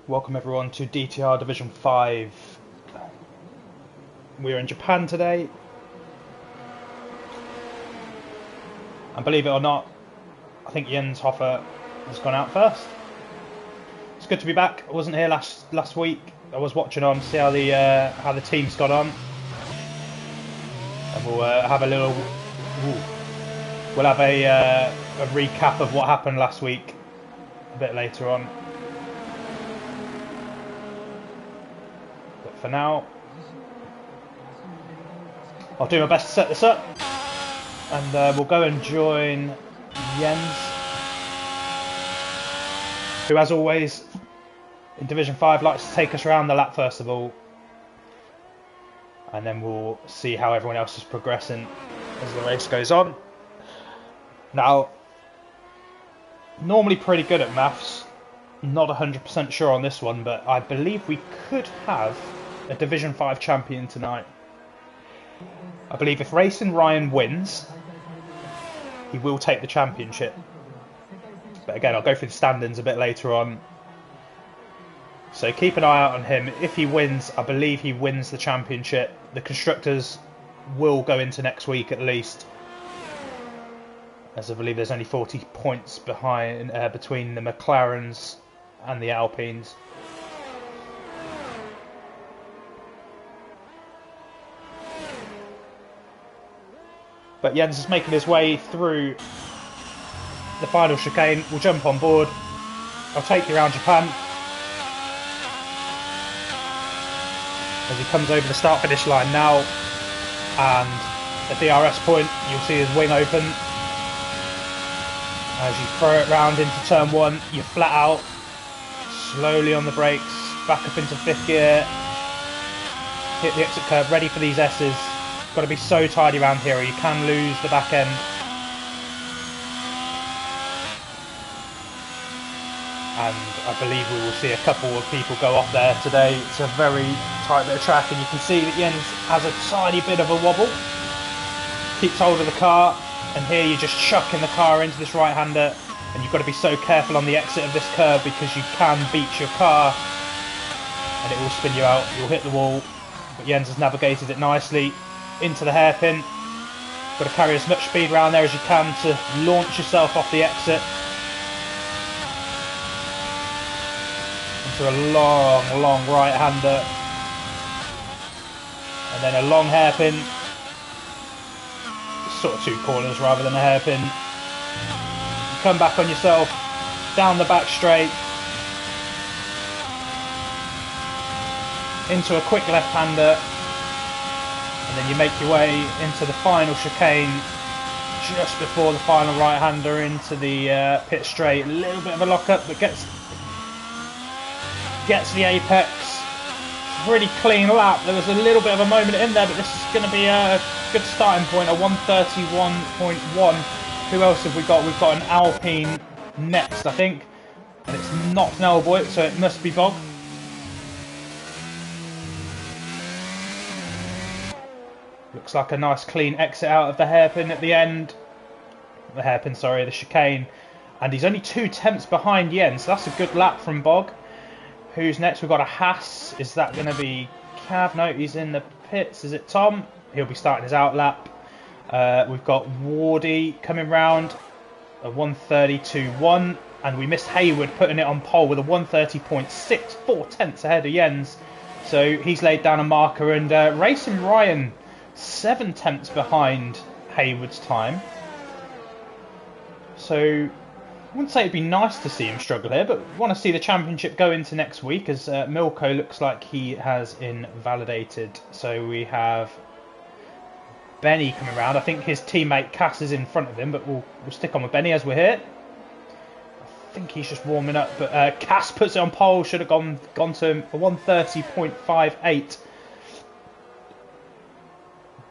Welcome everyone to DTR Division 5. We're in Japan today. And believe it or not, I think Jens Hoffer has gone out first. It's good to be back. I wasn't here last week. I was watching on to see how the team's got on. And we'll have a little... We'll have a recap of what happened last week a bit later on. For now, I'll do my best to set this up, and we'll go and join Jens, who, as always, in Division 5 likes to take us around the lap first of all, and then we'll see how everyone else is progressing as the race goes on. Now, normally pretty good at maths, not 100% sure on this one, but I believe we could have a Division 5 champion tonight. I believe if Racing Ryan wins, he will take the championship. But again, I'll go through the standings a bit later on. So keep an eye out on him. If he wins, I believe he wins the championship. The constructors will go into next week at least, as I believe there's only 40 points behind between the McLarens and the Alpines. But Jens is making his way through the final chicane. We'll jump on board. I'll take you around Japan. As he comes over the start-finish line now, and at DRS point, you'll see his wing open. As you throw it round into turn 1, you're flat out, slowly on the brakes, back up into 5th gear, hit the exit curve, ready for these S's. Got to be so tidy around here or you can lose the back end. And I believe we will see a couple of people go off there today. It's a very tight bit of track, and you can see that Jens has a tiny bit of a wobble. Keeps hold of the car, and here you're just chucking the car into this right-hander, and you've got to be so careful on the exit of this curve because you can beat your car and it will spin you out. You'll hit the wall, but Jens has navigated it nicely into the hairpin. Got to carry as much speed around there as you can to launch yourself off the exit into a long right-hander, and then a long hairpin. Sort of 2 corners rather than a hairpin. You come back on yourself, down the back straight, into a quick left-hander, and then you make your way into the final chicane just before the final right-hander into the pit straight. A little bit of a lock-up, but gets the apex. Pretty clean lap. There was a little bit of a moment in there, but this is going to be a good starting point, a 131.1. Who else have we got? We've got an Alpine next, I think, and it's not Snellboy, so it must be Bog. Looks like a nice clean exit out of the hairpin at the end. The chicane. And he's only 2 tenths behind Jens, so that's a good lap from Bog. Who's next? We've got a Haas. Is that going to be Cav? No, he's in the pits. Is it Tom? He'll be starting his out lap. We've got Wardy coming round, a 132.1. And we missed Hayward putting it on pole with a 130.6, 4 tenths ahead of Jens. So he's laid down a marker. And Racing Ryan, 7 tenths behind Hayward's time. So I wouldn't say it'd be nice to see him struggle here, but we want to see the championship go into next week, as Milko looks like he has invalidated. So we have Benny coming around. I think his teammate Cass is in front of him, but we'll stick on with Benny as we're here. I think he's just warming up, but Cass puts it on pole. Should have gone to him for 130.58.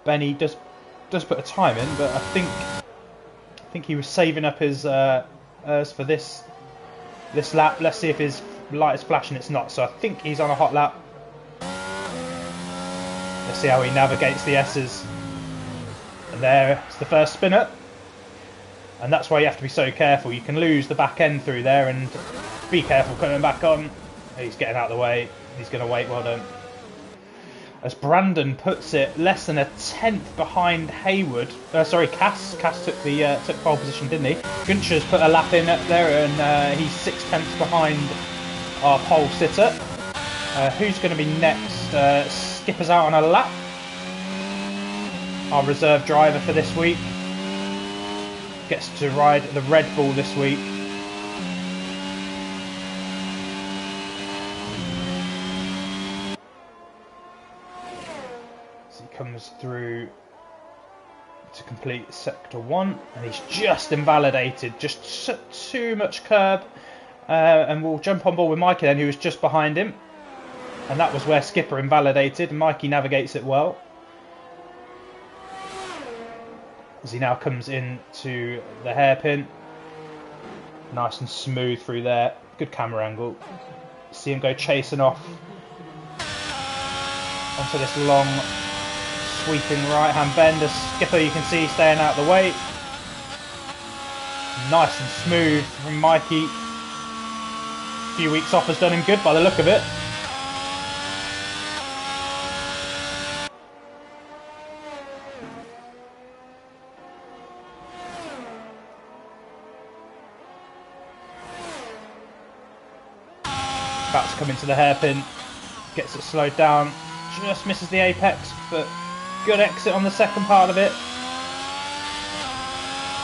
Benny does put a time in, but I think he was saving up his for this this lap. Let's see if his light is flashing. It's not, so I think he's on a hot lap. Let's see how he navigates the S's. And there's the first spinner. And that's why you have to be so careful. You can lose the back end through there, and be careful coming back on. He's getting out of the way. He's going to wait. Well done. As Brandon puts it, less than a tenth behind Haywood. Sorry, Cass. Cass took the took pole position, didn't he? Guncher's put a lap in up there, and he's 6/10 behind our pole sitter. Who's going to be next? Skipper's out on a lap. Our reserve driver for this week gets to ride the Red Bull this week. Comes through to complete sector 1, and he's just invalidated, just too much curb, and we'll jump on board with Mikey then, who was just behind him, and that was where Skipper invalidated. Mikey navigates it well as he now comes into the hairpin, nice and smooth through there. Good camera angle. See him go chasing off onto this long sweeping right hand bend. As Skipper, you can see, staying out of the way. Nice and smooth from Mikey. A few weeks off has done him good by the look of it. About to come into the hairpin, gets it slowed down, just misses the apex, but good exit on the second part of it.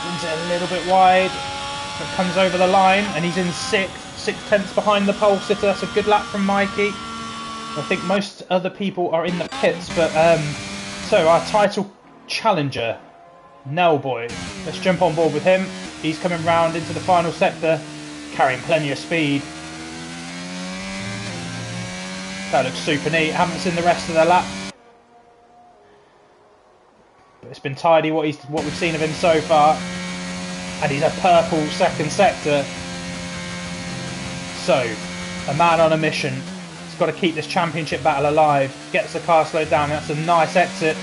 Brings it a little bit wide, but comes over the line, and he's in 6/10 behind the pole sitter. That's a good lap from Mikey. I think most other people are in the pits, but so our title challenger, Nellboy. Let's jump on board with him. He's coming round into the final sector, carrying plenty of speed. That looks super neat. Haven't seen the rest of the lap. But it's been tidy what we've seen of him so far, and he's a purple second sector. So, a man on a mission. He's got to keep this championship battle alive. Gets the car slowed down. That's a nice exit.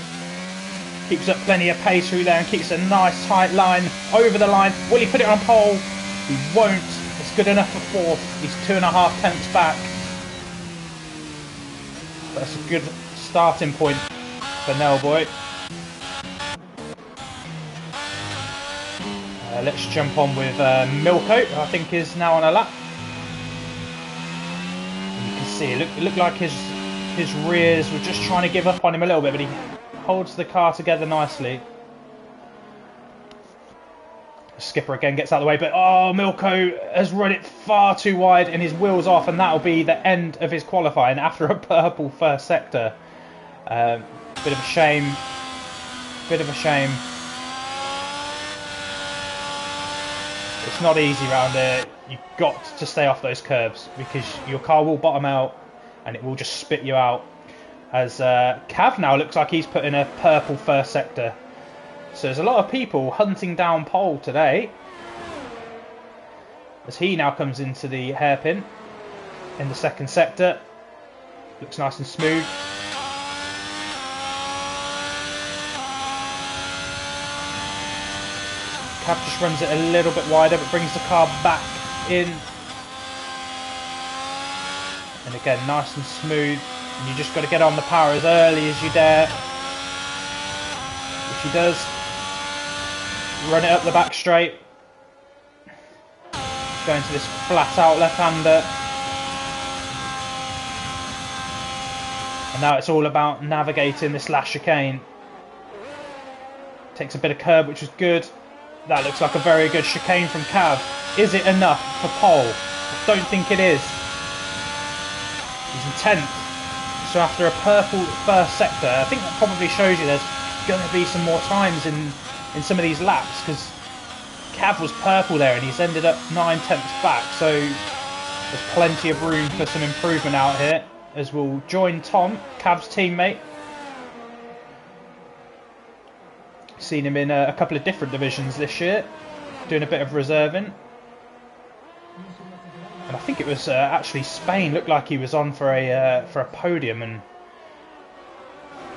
Keeps up plenty of pace through there and keeps a nice tight line over the line. Will he put it on pole? He won't. It's good enough for fourth. He's 2.5 tenths back. That's a good starting point for Nellboy. Let's jump on with Milko, who I think is now on a lap. And you can see it looked like his rears were just trying to give up on him a little bit, but he holds the car together nicely. Skipper again gets out of the way, but Milko has run it far too wide and his wheel's off, and that'll be the end of his qualifying after a purple first sector. Bit of a shame. Bit of a shame. It's not easy round there. You've got to stay off those curbs because your car will bottom out and it will just spit you out. As Cav now looks like he's put in a purple first sector. So there's a lot of people hunting down pole today. As he now comes into the hairpin in the second sector. Looks nice and smooth. Cav just runs it a little bit wider, but brings the car back in. And again, nice and smooth. And you just got to get on the power as early as you dare. Which he does. Run it up the back straight. Going to this flat out left-hander. And now it's all about navigating this last chicane. Takes a bit of curb, which is good. That looks like a very good chicane from Cav. Is it enough for pole? I don't think it is. He's in 10th. So after a purple first sector, I think that probably shows you there's going to be some more times in some of these laps, because Cav was purple there and he's ended up 9/10 back. So there's plenty of room for some improvement out here, as we'll join Tom, Cav's teammate. Seen him in a couple of different divisions this year, doing a bit of reserving. And I think it was actually Spain. Looked like he was on for a podium, and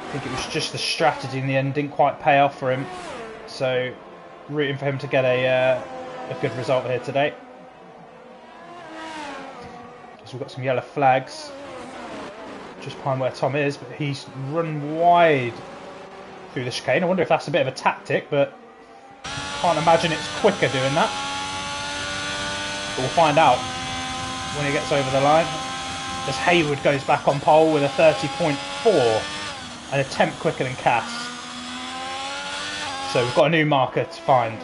I think it was just the strategy in the end didn't quite pay off for him. So rooting for him to get a good result here today. So we've got some yellow flags just behind where Tom is, but he's run wide through the chicane. I wonder if that's a bit of a tactic, but can't imagine it's quicker doing that. But we'll find out when he gets over the line. As Hayward goes back on pole with a 30.4, an attempt quicker than Cass. So we've got a new marker to find.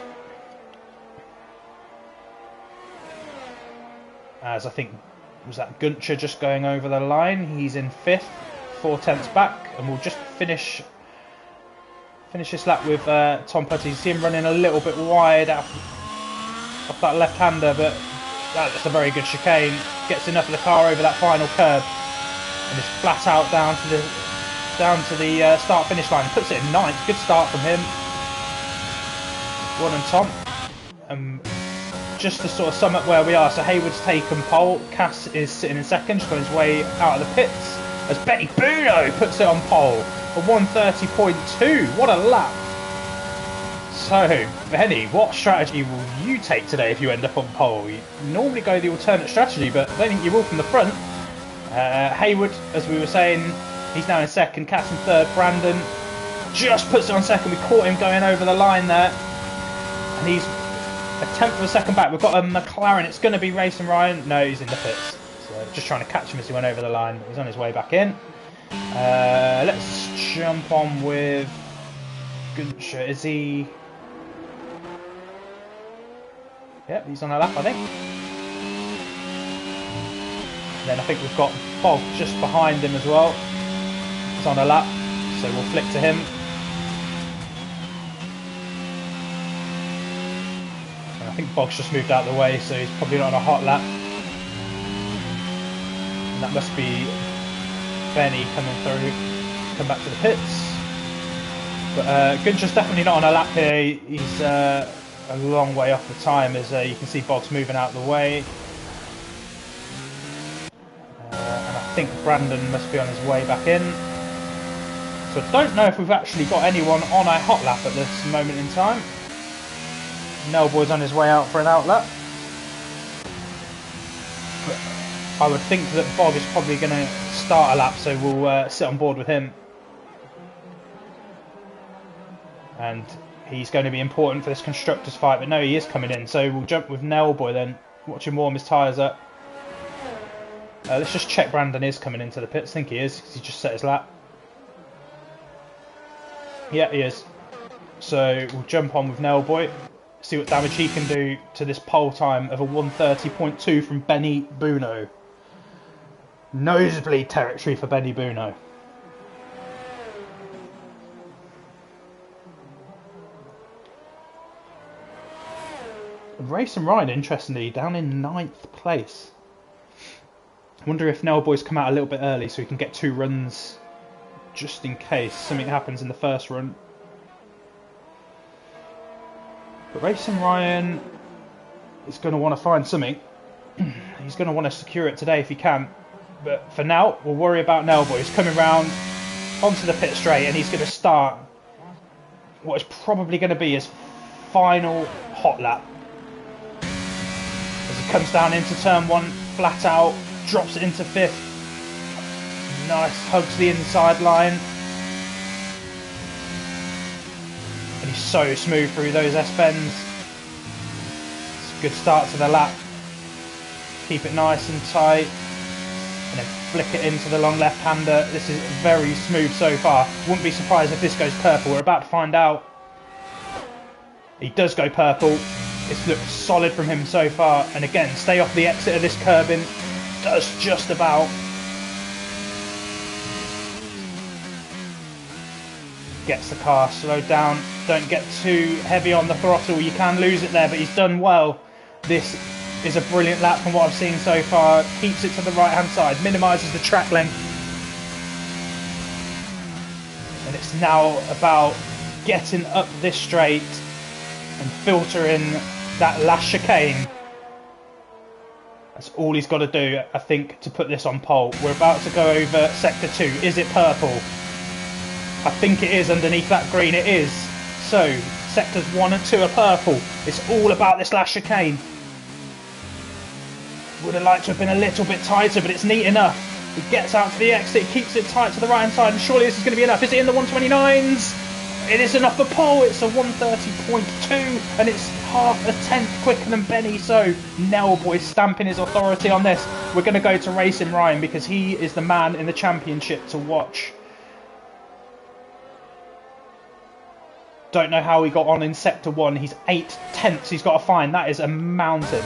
As I think, was that Guncher just going over the line? He's in 5th, 4 tenths back, and we'll just finish this lap with Tom Putty. You see him running a little bit wide off that left-hander, but that's a very good chicane. Gets enough of the car over that final curb, and is flat out down to the start-finish line. Puts it in 9th. Good start from him. One and Tom. Just to sort of sum up where we are, so Hayward's taken pole, Cass is sitting in 2nd, just on his way out of the pits, as Benny Buno puts it on pole for 1:30.2. What a lap! So, Benny, what strategy will you take today if you end up on pole? You normally go the alternate strategy, but I don't think you will from the front. Hayward, as we were saying, he's now in 2nd, Cass in 3rd, Brandon just puts it on 2nd. We caught him going over the line there, and he's a 10th of a second back. We've got a McLaren. It's going to be Racing Ryan. No, he's in the pits. So just trying to catch him as he went over the line. He's on his way back in. Let's jump on with Guncher. Is he? Yep, he's on a lap, I think. Then I think we've got Bog just behind him as well. He's on a lap, so we'll flick to him. I think Bog's just moved out of the way, so he's probably not on a hot lap. And that must be Benny coming through, come back to the pits. But Guncher's definitely not on a lap here. He's a long way off the time, as you can see Bog's moving out of the way. And I think Brandon must be on his way back in. So I don't know if we've actually got anyone on a hot lap at this moment in time. Nellboy's on his way out for an outlap. But I would think that Bog is probably going to start a lap, so we'll sit on board with him. And he's going to be important for this constructors fight, but no, he is coming in, so we'll jump with Nellboy then. Watch him warm his tyres up. Let's just check Brandon is coming into the pits. I think he is, because he just set his lap. Yeah, he is. So we'll jump on with Nellboy. See what damage he can do to this pole time of a 1:30.2 from Benny Buno. Nosebleed territory for Benny Buno. Racing Ryan, interestingly, down in 9th place. I wonder if Nellboy's come out a little bit early so he can get 2 runs just in case something happens in the first run. But Racing Ryan is going to want to find something. He's going to want to secure it today if he can. But for now, we'll worry about Nellboy. He's coming round onto the pit straight, and he's going to start what is probably going to be his final hot lap. As he comes down into turn 1, flat out, drops it into 5th. Nice hug to the inside line. And he's so smooth through those S-bends. It's a good start to the lap. Keep it nice and tight. And then flick it into the long left-hander. This is very smooth so far. Wouldn't be surprised if this goes purple. We're about to find out. He does go purple. It's looked solid from him so far. And again, stay off the exit of this curbing. Does just about. Gets the car slowed down. Don't get too heavy on the throttle. You can lose it there, but he's done well. This is a brilliant lap from what I've seen so far. Keeps it to the right hand side. Minimises the track length. And it's now about getting up this straight and filtering that last chicane That's all he's got to do, I think, to put this on pole. We're about to go over sector 2. Is it purple? I think it is underneath that green. It is. So, sectors 1 and 2 are purple. It's all about this last chicane. Would have liked to have been a little bit tighter, but it's neat enough. He gets out to the exit, keeps it tight to the right hand side, and surely this is going to be enough. Is it in the 129s? It is enough for pole. It's a 130.2, and it's half a tenth quicker than Benny. So Nellboy stamping his authority on this. We're going to go to Racing Ryan because he is the man in the championship to watch. Don't know how he got on in sector 1. He's 8 tenths he's got to find. That is a mountain.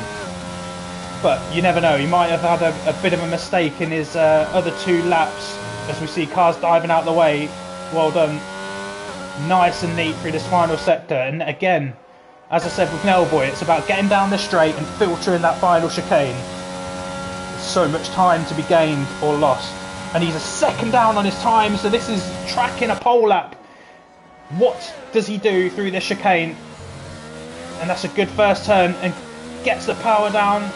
But you never know. He might have had a bit of a mistake in his other 2 laps. As we see cars diving out the way. Well done. Nice and neat through this final sector. And again, as I said with Nellboy, it's about getting down the straight and filtering that final chicane. There's so much time to be gained or lost. And he's a second down on his time. So this is tracking a pole lap. What does he do through this chicane? And that's a good first turn and gets the power down.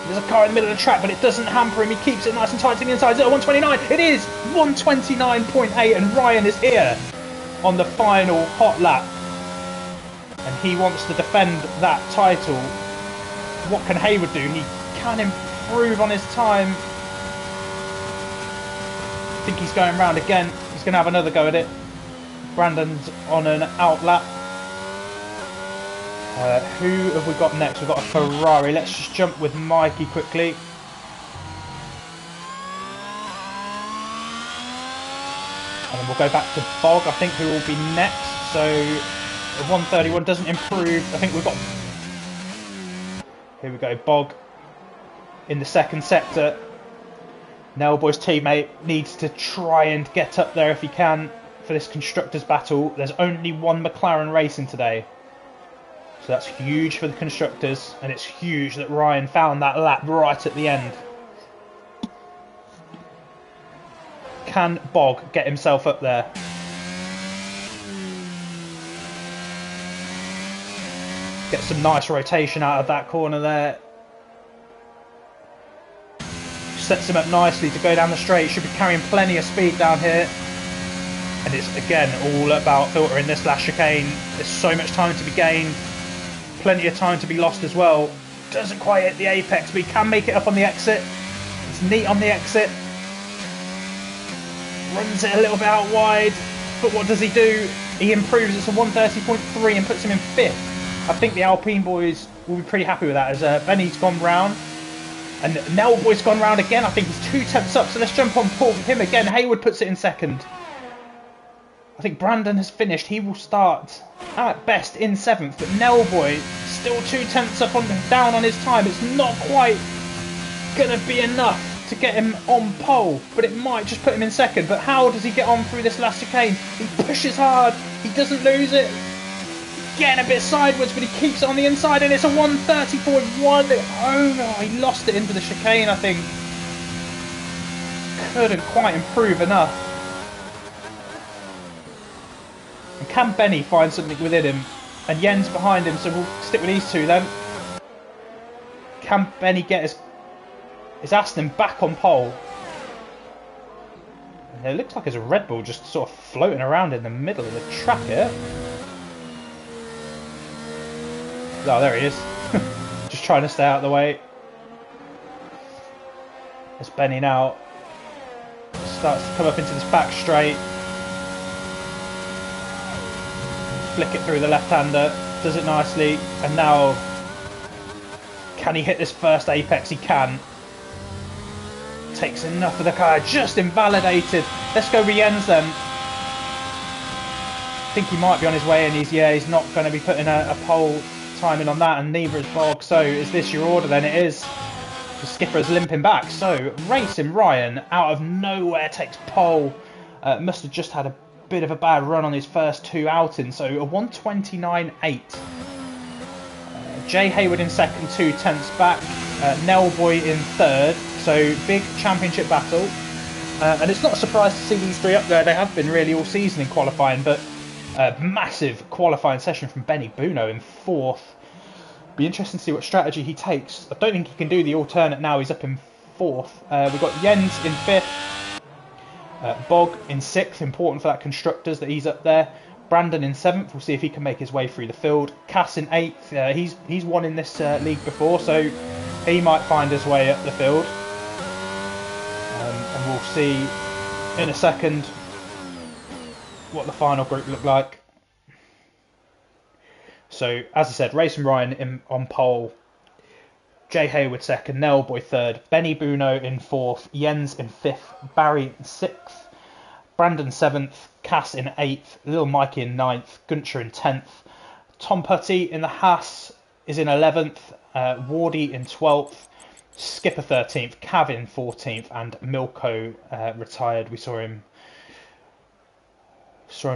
There's a car in the middle of the track, but it doesn't hamper him. He keeps it nice and tight to the inside. Is it 129? It is 129.8, and Ryan is here on the final hot lap. And he wants to defend that title. What can Hayward do? He can improve on his time. I think he's going round again. He's going to have another go at it. Brandon's on an out lap. Who have we got next? We've got a Ferrari. Let's just jump with Mikey quickly. And then we'll go back to Bog, I think, who will be next. So, the 131 doesn't improve. I think we've got... Here we go, Bog in the second sector. Nellboy's teammate needs to try and get up there if he can for this constructors battle. There's only one McLaren racing today. So that's huge for the constructors, and it's huge that Ryan found that lap right at the end. Can Bog get himself up there? Get some nice rotation out of that corner there. Sets him up nicely to go down the straight. Should be carrying plenty of speed down here. And it's, again, all about filtering this last chicane. There's so much time to be gained. Plenty of time to be lost as well. Doesn't quite hit the apex, but he can make it up on the exit. It's neat on the exit. Runs it a little bit out wide. But what does he do? He improves. It's a 130.3 and puts him in 5th. I think the Alpine boys will be pretty happy with that, as Benny's gone round. And Nellboy's gone round again. I think he's 2 tenths up, so let's jump on board with him again. Hayward puts it in 2nd. I think Brandon has finished. He will start at best in 7th, but Nellboy still 2 tenths up down on his time. It's not quite going to be enough to get him on pole, but it might just put him in 2nd. But how does he get on through this last chicane? He pushes hard. He doesn't lose it. Getting a bit sideways, but he keeps it on the inside, and it's a 130.1. Oh no, he lost it into the chicane, I think. Couldn't quite improve enough. And can Benny find something within him? And Jens behind him, so we'll stick with these two then. Can Benny get his Aston back on pole? And it looks like there's a Red Bull just sort of floating around in the middle of the track here. Oh, there he is. Just trying to stay out of the way. As Benny now starts to come up into this back straight. Flick it through the left-hander, does it nicely, and now can he hit this first apex? He can. Takes enough of the car, just invalidated. Let's go with Jens then. I think he might be on his way in. He's not going to be putting a pole timing on that, and neither is Bog. So is this your order then? It is. The skipper is limping back. So Racing Ryan out of nowhere takes pole. Must have just had a bit of a bad run on his first 2 outings, so a 129.8. Jay Hayward in 2nd, 2 tenths back. Nellboy in 3rd, so big championship battle. And it's not a surprise to see these 3 up there. They have been really all season in qualifying, but massive qualifying session from Benny Buno in 4th. Be interesting to see what strategy he takes. I don't think he can do the alternate now. He's up in 4th. We've got Jens in 5th. Bog in 6th. Important for that Constructors that he's up there. Brandon in 7th. We'll see if he can make his way through the field. Cass in 8th. He's won in this league before, so he might find his way up the field. And we'll see in a second what the final group look like. So, as I said, Racing Ryan on pole, Jay Hayward 2nd, Nelboy 3rd, Benny Buno in 4th, Jens in 5th, Barry in 6th, Brandon 7th, Cass in 8th, Little Mikey in 9th, Guncher in 10th, Tom Putty in the Haas is in 11th, Wardy in 12th, Skipper 13th, Cav in 14th, and Milko retired. We saw him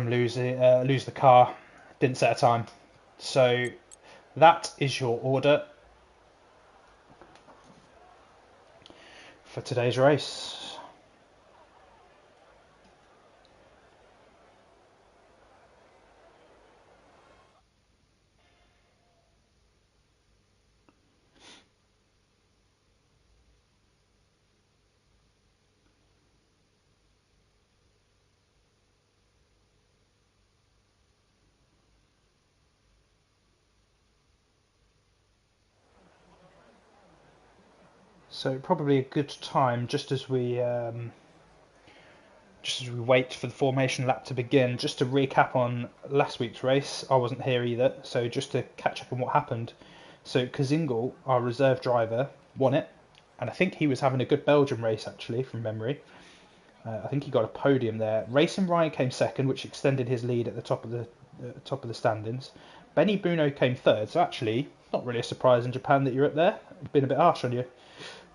lose the car, didn't set a time. So that is your order for today's race. So probably a good time, just as we wait for the formation lap to begin, just to recap on last week's race. I wasn't here either, so just to catch up on what happened. So Kazingal, our reserve driver, won it, and I think he was having a good Belgium race actually, from memory. I think he got a podium there. Racing Ryan came 2nd, which extended his lead at the top of the standings. Benny Buno came 3rd, so actually not really a surprise in Japan that you're up there. Been a bit harsh on you.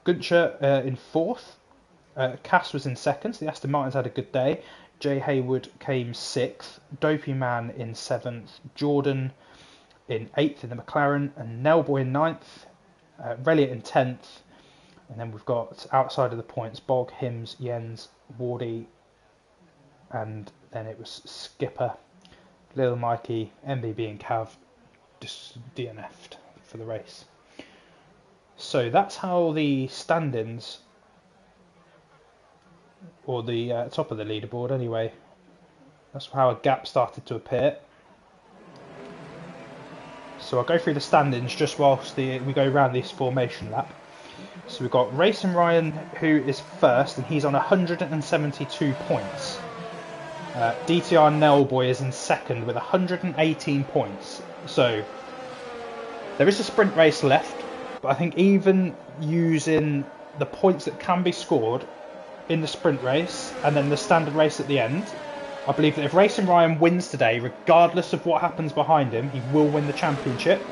Guncher in 4th. Cass was in 2nd, so the Aston Martins had a good day. Jay Hayward came 6th. Dopey Man in 7th. Jordan in 8th in the McLaren. And Nelboy in 9th. Reliot in 10th. And then we've got outside of the points Bog, Hims, Jens, Wardy. And then it was Skipper, Little Mikey, MBB and Cav just DNF'd for the race. So that's how the standings, or the top of the leaderboard anyway, that's how a gap started to appear. So I'll go through the standings just whilst we go around this formation lap. So we've got Racing Ryan, who is 1st, and he's on 172 points. DTR Nelboy is in 2nd with 118 points. So there is a sprint race left. But I think even using the points that can be scored in the sprint race and then the standard race at the end, I believe that if Racing Ryan wins today, regardless of what happens behind him, he will win the championship.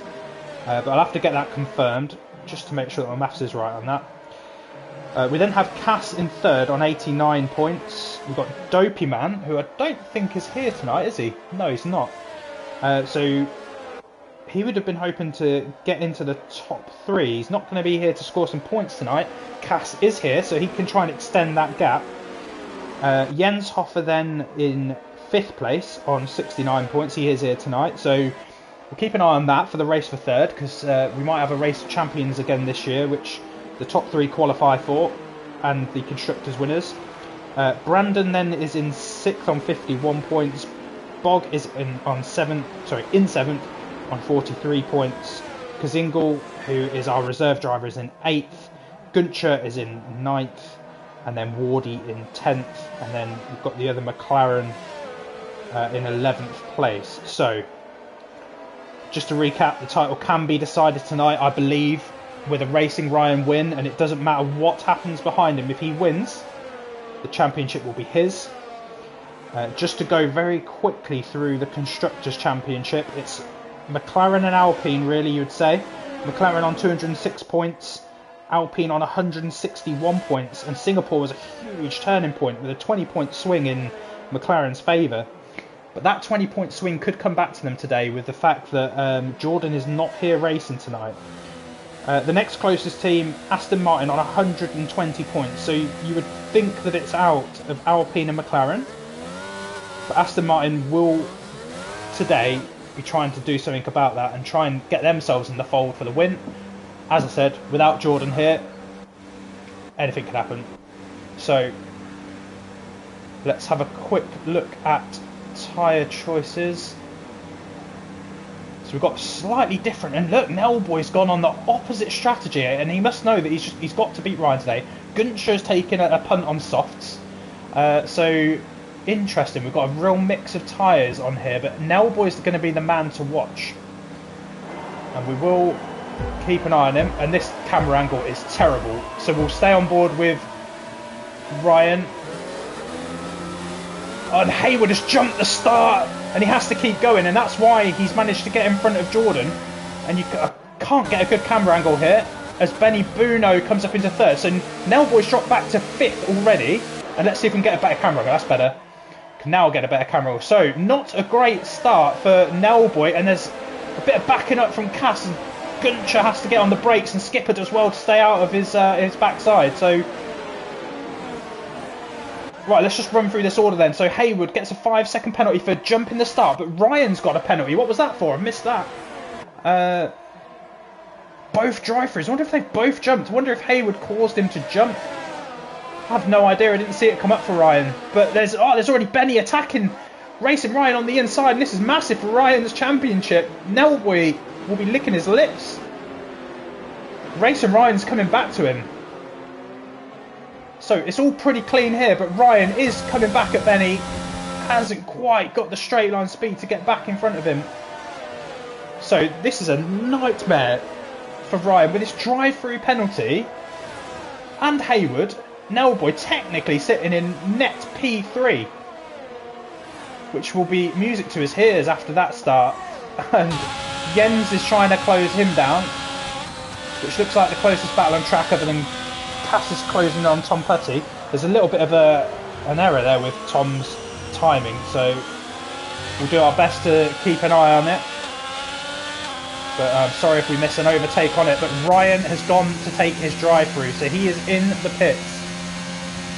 But I'll have to get that confirmed just to make sure that my maths is right on that. We then have Cass in 3rd on 89 points. We've got Dopey Man, who I don't think is here tonight, is he? No, he's not. So he would have been hoping to get into the top 3. He's not going to be here to score some points tonight. Cass is here, so he can try and extend that gap. Jens Hoffer then in 5th place on 69 points. He is here tonight, so we'll keep an eye on that for the race for 3rd, because we might have a race of champions again this year, which the top 3 qualify for, and the constructors winners. Brandon then is in 6th on 51 points. Bog is in 7th on 43 points. Kazingal, who is our reserve driver, is in 8th. Guncher is in 9th. And then Wardy in 10th. And then we've got the other McLaren in 11th place. So, just to recap, the title can be decided tonight, I believe, with a Racing Ryan win. And it doesn't matter what happens behind him. If he wins, the championship will be his. Just to go very quickly through the Constructors' Championship, it's McLaren and Alpine, really, you would say. McLaren on 206 points, Alpine on 161 points, and Singapore was a huge turning point with a 20-point swing in McLaren's favour. But that 20-point swing could come back to them today with the fact that Jordan is not here racing tonight. The next closest team, Aston Martin, on 120 points. So you would think that it's out of Alpine and McLaren. But Aston Martin will today be trying to do something about that and try and get themselves in the fold for the win. As I said, without Jordan here, anything could happen. So let's have a quick look at tyre choices. So we've got slightly different, and look, Nelboy's gone on the opposite strategy, and he must know that he's got to beat Ryan today. Gunther's taken a punt on softs, so interesting. We've got a real mix of tyres on here, but Nelboy's going to be the man to watch, and we will keep an eye on him. And this camera angle is terrible, so we'll stay on board with Ryan. And Hayward has jumped the start, and he has to keep going, and that's why he's managed to get in front of Jordan. And I can't get a good camera angle here as Benny Buno comes up into third. So Nelboy's dropped back to fifth already, and let's see if we can get a better camera angle. That's better. Can now get a better camera angle. So not a great start for Nelboy, and there's a bit of backing up from Cass, and Gunther has to get on the brakes, and Skipper does well to stay out of his backside. So right, let's just run through this order then. So Hayward gets a 5-second penalty for jumping the start, but Ryan's got a penalty. What was that for? I missed that. Both drive-throughs. I wonder if they've both jumped. I wonder if Hayward caused him to jump. I have no idea. I didn't see it come up for Ryan. But there's already Benny attacking, racing Ryan on the inside, and this is massive for Ryan's championship. Nelboy will be licking his lips. Racing Ryan's coming back to him. So it's all pretty clean here, but Ryan is coming back at Benny. Hasn't quite got the straight line speed to get back in front of him. So this is a nightmare for Ryan with this drive-through penalty. And Hayward, Nelboy technically sitting in net P3, which will be music to his ears after that start. And Jens is trying to close him down, which looks like the closest battle on track other than Cass is closing on Tom Putty. There's a little bit of an error there with Tom's timing, so we'll do our best to keep an eye on it. But I'm sorry if we miss an overtake on it. But Ryan has gone to take his drive-through, so he is in the pits.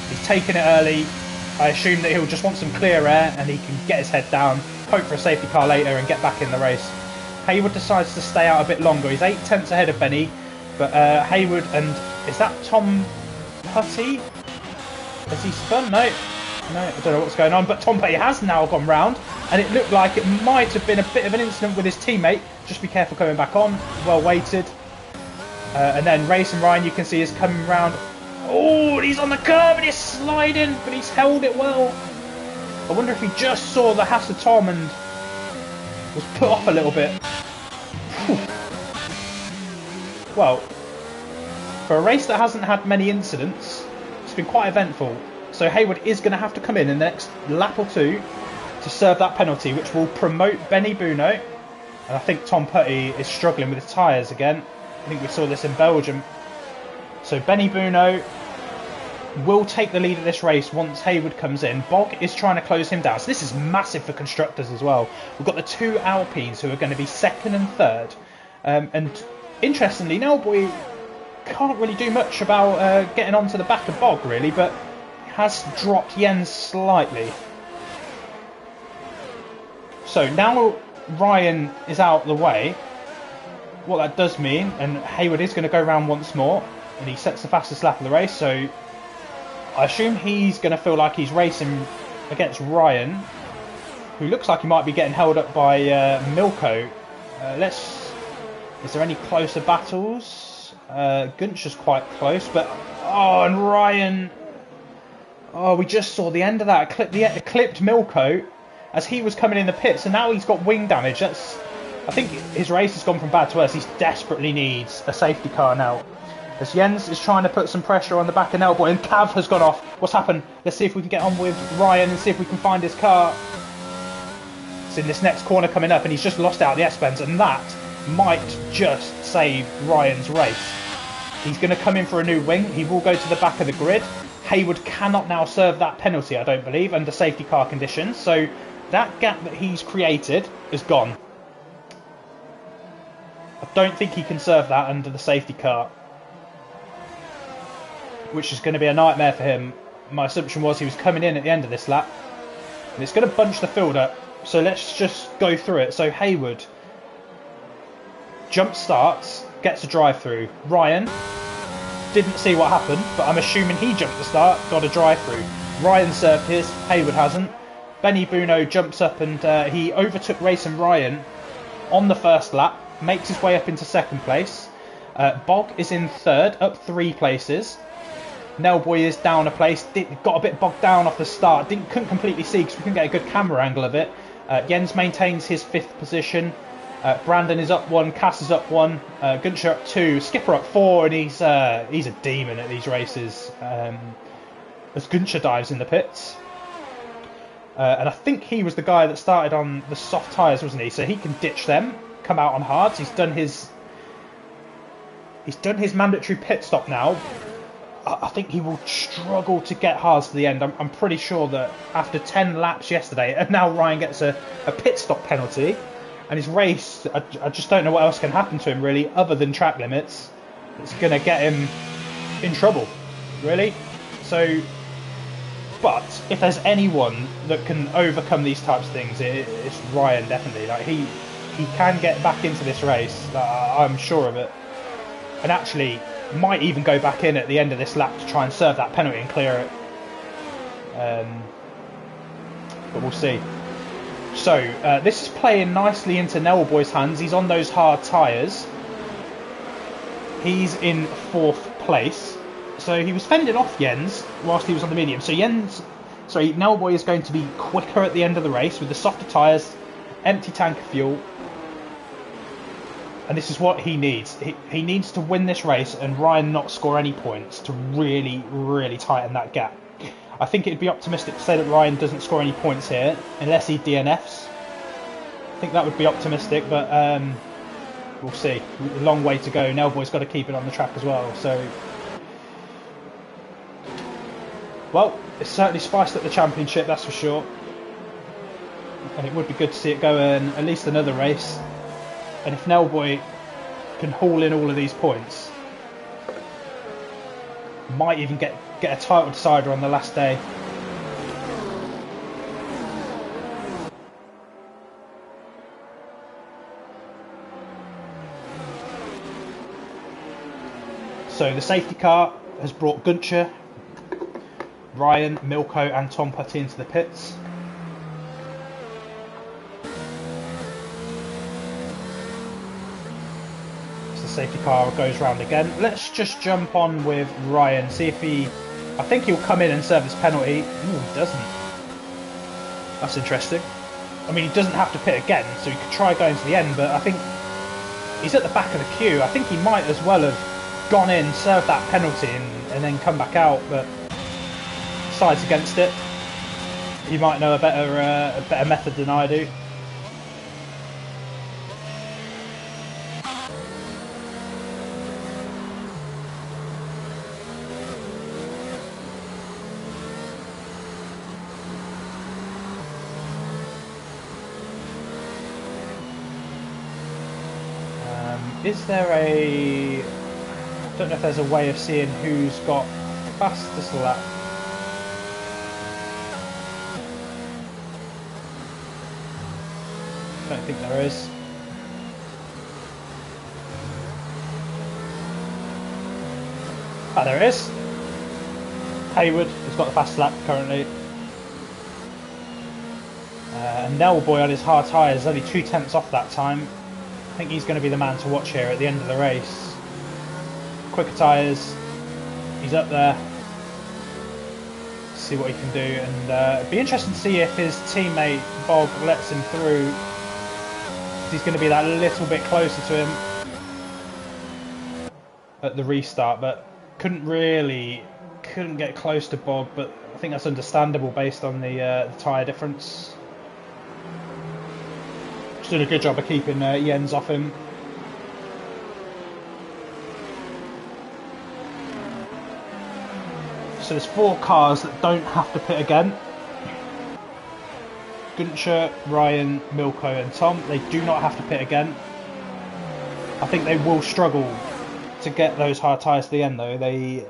He's taken it early. I assume that he'll just want some clear air and he can get his head down, hope for a safety car later and get back in the race. Hayward decides to stay out a bit longer. He's 8 tenths ahead of Benny, but Hayward and... is that Tom Putty? Has he spun? No, I don't know what's going on, but Tom Putty has now gone round, and it looked like it might have been a bit of an incident with his teammate. Just be careful coming back on. Well weighted. And then Racing Ryan, you can see, is coming round. Oh, he's on the curb and he's sliding, but he's held it well. I wonder if he just saw the Haas of Tom and was put off a little bit. Whew. Well, for a race that hasn't had many incidents, it's been quite eventful. So Hayward is going to have to come in the next lap or two to serve that penalty, which will promote Benny Buno. And I think Tom Putty is struggling with his tyres again. I think we saw this in Belgium. So Benny Buno will take the lead of this race once Hayward comes in. Bog is trying to close him down. So this is massive for constructors as well. We've got the two Alpines who are going to be second and third. And interestingly, Nelboy can't really do much about getting onto the back of Bog, really, but has dropped Jens slightly. So now Ryan is out of the way. What that does mean, and Hayward is going to go round once more, and he sets the fastest lap of the race, so I assume he's going to feel like he's racing against Ryan, who looks like he might be getting held up by Milko. Is there any closer battles? Gunther's quite close, but and Ryan, we just saw the end of that. It clipped Milko as he was coming in the pits, and now he's got wing damage. I think his race has gone from bad to worse. He desperately needs a safety car now. As Jens is trying to put some pressure on the back of Nelboy, and Cav has gone off. What's happened? Let's see if we can get on with Ryan and see if we can find his car. It's in this next corner coming up, and he's just lost out the S-bends, and that might just save Ryan's race. He's going to come in for a new wing. He will go to the back of the grid. Hayward cannot now serve that penalty, I don't believe, under safety car conditions. So that gap that he's created is gone. I don't think he can serve that under the safety car, which is going to be a nightmare for him. My assumption was he was coming in at the end of this lap, and it's going to bunch the field up. So let's just go through it. So Hayward jump starts, gets a drive through. Ryan didn't see what happened, but I'm assuming he jumped the start, got a drive through. Ryan served his, Hayward hasn't. Benny Buno jumps up and he overtook Racing Ryan on the first lap, makes his way up into second place. Bog is in third, up 3 places. Nellboy is down a place, got a bit bogged down off the start, couldn't completely see because we couldn't get a good camera angle of it. Jens maintains his 5th position. Brandon is up 1, Cass is up 1, Gunther up 2, Skipper up 4, and he's a demon at these races as Gunther dives in the pits. And I think he was the guy that started on the soft tyres, wasn't he? So he can ditch them, come out on hards. He's done his mandatory pit stop now. I think he will struggle to get hards to the end. I'm pretty sure that after 10 laps yesterday, and now Ryan gets a pit stop penalty, and his race, I just don't know what else can happen to him really, other than track limits. It's going to get him in trouble, really. So, but if there's anyone that can overcome these types of things, it's Ryan, definitely. Like he can get back into this race. I'm sure of it. And actually might even go back in at the end of this lap to try and serve that penalty and clear it. But we'll see. So this is playing nicely into Nellboy's hands. He's on those hard tyres. He's in 4th place. So he was fending off Jens whilst he was on the medium. So Nellboy is going to be quicker at the end of the race with the softer tyres, empty tank of fuel. And this is what he needs. He needs to win this race and Ryan not score any points to really, really tighten that gap. I think it'd be optimistic to say that Ryan doesn't score any points here, unless he DNFs. I think that would be optimistic, but we'll see. A long way to go. Nellboy's got to keep it on the track as well. So, well, it's certainly spiced up the championship, that's for sure. And it would be good to see it go in at least another race. And if Nellboy can haul in all of these points, might even get a title decider on the last day. So the safety car has brought Gunther, Ryan, Milko and Tom Putty into the pits. Safety car goes round again. Let's just jump on with Ryan, see if I think he'll come in and serve his penalty. Ooh, he doesn't. That's interesting. I mean, he doesn't have to pit again, so he could try going to the end, but I think he's at the back of the queue. I think he might as well have gone in, served that penalty and then come back out, but decides against it. He might know a better method than I do. Is there I don't know if there's a way of seeing who's got fastest lap. Don't think there is. Ah, there it is. Hayward has got the fastest lap currently. And Nellboy on his hard tyres, only 2 tenths off that time. I think he's going to be the man to watch here at the end of the race. Quicker tyres, he's up there. See what he can do, and it'd be interesting to see if his teammate Bog lets him through. He's going to be that little bit closer to him at the restart, but couldn't get close to Bog. But I think that's understandable based on the tyre difference. Doing a good job of keeping Jens off him. So there's 4 cars that don't have to pit again. Gunther, Ryan, Milko and Tom, they do not have to pit again. I think they will struggle to get those hard tyres to the end though.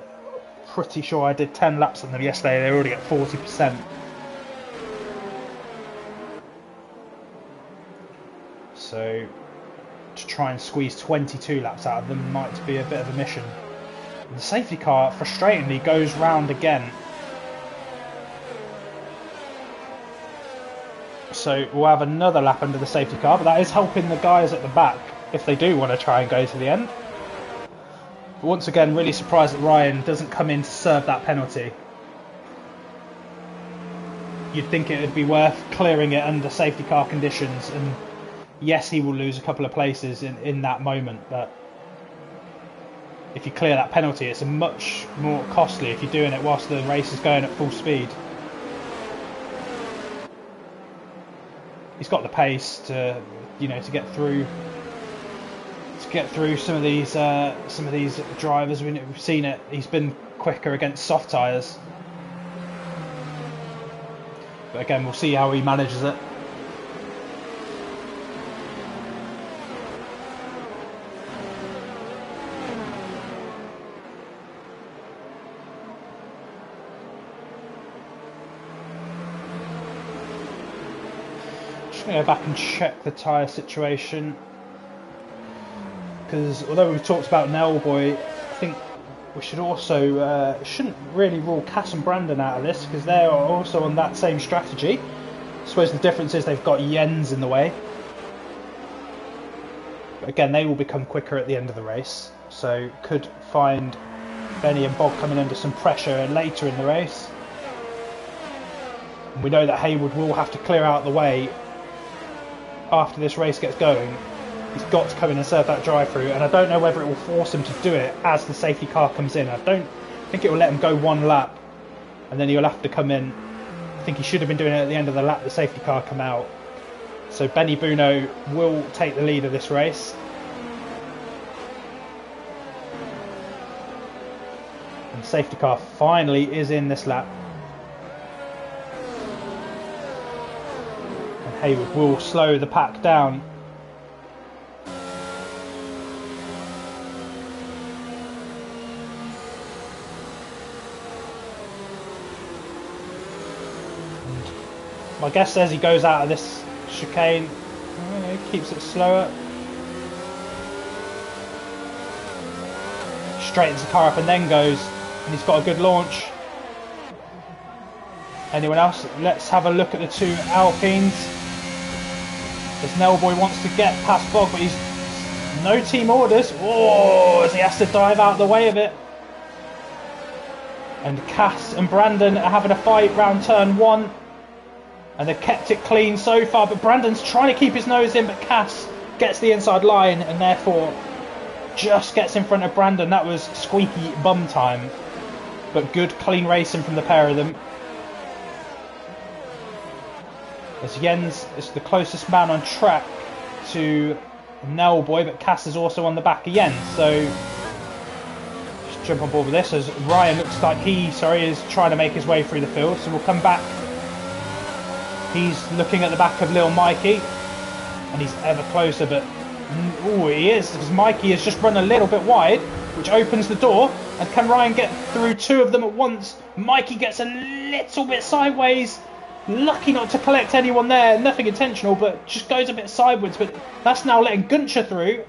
Pretty sure I did 10 laps on them yesterday, they already at 40%. so to try and squeeze 22 laps out of them might be a bit of a mission. And the safety car, frustratingly, goes round again. So we'll have another lap under the safety car, but that is helping the guys at the back if they do want to try and go to the end. But once again, really surprised that Ryan doesn't come in to serve that penalty. You'd think it would be worth clearing it under safety car conditions, and yes, he will lose a couple of places in that moment, but if you clear that penalty, it's much more costly if you're doing it whilst the race is going at full speed. He's got the pace to, you know, to get through some of these drivers. We've seen it. He's been quicker against soft tyres. But again, we'll see how he manages it. Just going to go back and check the tyre situation. Because although we've talked about Nelboy, I think we should also shouldn't really rule Cass and Brandon out of this, because they are also on that same strategy. I suppose the difference is they've got Jens in the way. But again, they will become quicker at the end of the race, so could find Benny and Bob coming under some pressure later in the race. And we know that Haywood will have to clear out the way after this race gets going. He's got to come in and serve that drive-through, and I don't know whether it will force him to do it as the safety car comes in. I don't think it will let him go one lap, and then he'll have to come in. I think he should have been doing it at the end of the lap the safety car come out. So Benny Buno will take the lead of this race. And the safety car finally is in this lap. And Haywood will slow the pack down. My guess says he goes out of this chicane, keeps it slower, straightens the car up and then goes, and he's got a good launch. Anyone else? Let's have a look at the two Alpines. This Nelboy wants to get past Bog, but he's no team orders. Oh, as he has to dive out the way of it. And Cass and Brandon are having a fight round turn one. And they've kept it clean so far, but Brandon's trying to keep his nose in, but Cass gets the inside line and therefore just gets in front of Brandon. That was squeaky bum time, but good clean racing from the pair of them. As Jens is the closest man on track to Nelboy, but Cass is also on the back of Jens, so just jump on board with this as Ryan looks like is trying to make his way through the field, so we'll come back. He's looking at the back of little Mikey, and he's ever closer, but he is, because Mikey has just run a little bit wide, which opens the door, and can Ryan get through two of them at once? Mikey gets a little bit sideways, lucky not to collect anyone there, nothing intentional, but just goes a bit sideways, but that's now letting Guncher through,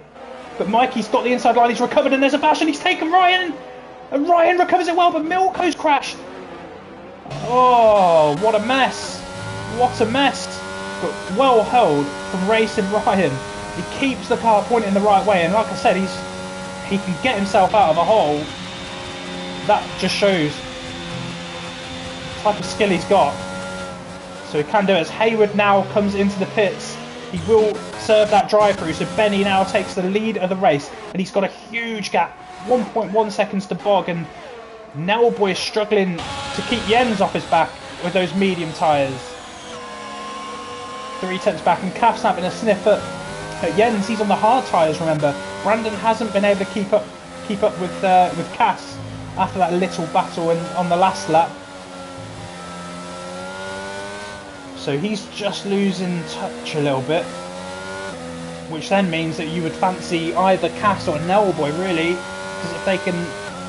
but Mikey's got the inside line, he's recovered, and there's a bash, and he's taken Ryan, and Ryan recovers it well, but Milko's crashed. Oh, what a mess. What a mess, but well held from racing Ryan. He keeps the car pointing the right way, and like I said, he can get himself out of a hole. That just shows the type of skill he's got. So he can do it. As Haywood now comes into the pits, he will serve that drive-through, so Benny now takes the lead of the race, and he's got a huge gap, 1.1 seconds to Bog, and Nelboy is struggling to keep Jens off his back with those medium tyres. 3 tenths back, and Caff's having a sniff at Jens. He's on the hard tyres, remember. Brandon hasn't been able to keep up with Cass after that little battle on the last lap. So he's just losing touch a little bit, which then means that you would fancy either Cass or Nelboy, really, because if they can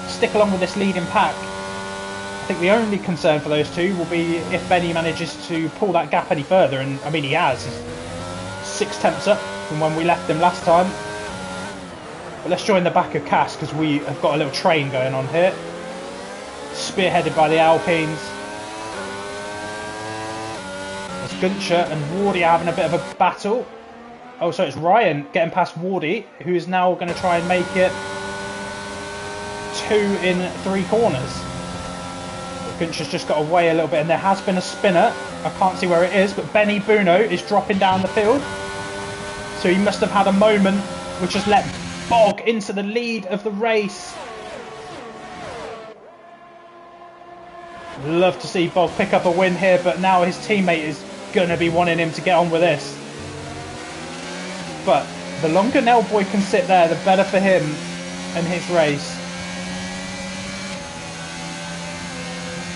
stick along with this leading pack, I think the only concern for those two will be if Benny manages to pull that gap any further, and I mean he has. He's 6 tenths up from when we left him last time. But let's join the back of Cass because we have got a little train going on here. Spearheaded by the Alpines. It's Gunther and Wardy having a bit of a battle. Oh, so it's Ryan getting past Wardy, who is now going to try and make it 2 in 3 corners. Gunther's just got away a little bit, and there has been a spinner. I can't see where it is, but Benny Buno is dropping down the field. So he must have had a moment which has let Bog into the lead of the race. Love to see Bog pick up a win here, but now his teammate is going to be wanting him to get on with this. But the longer Nell Boy can sit there, the better for him and his race.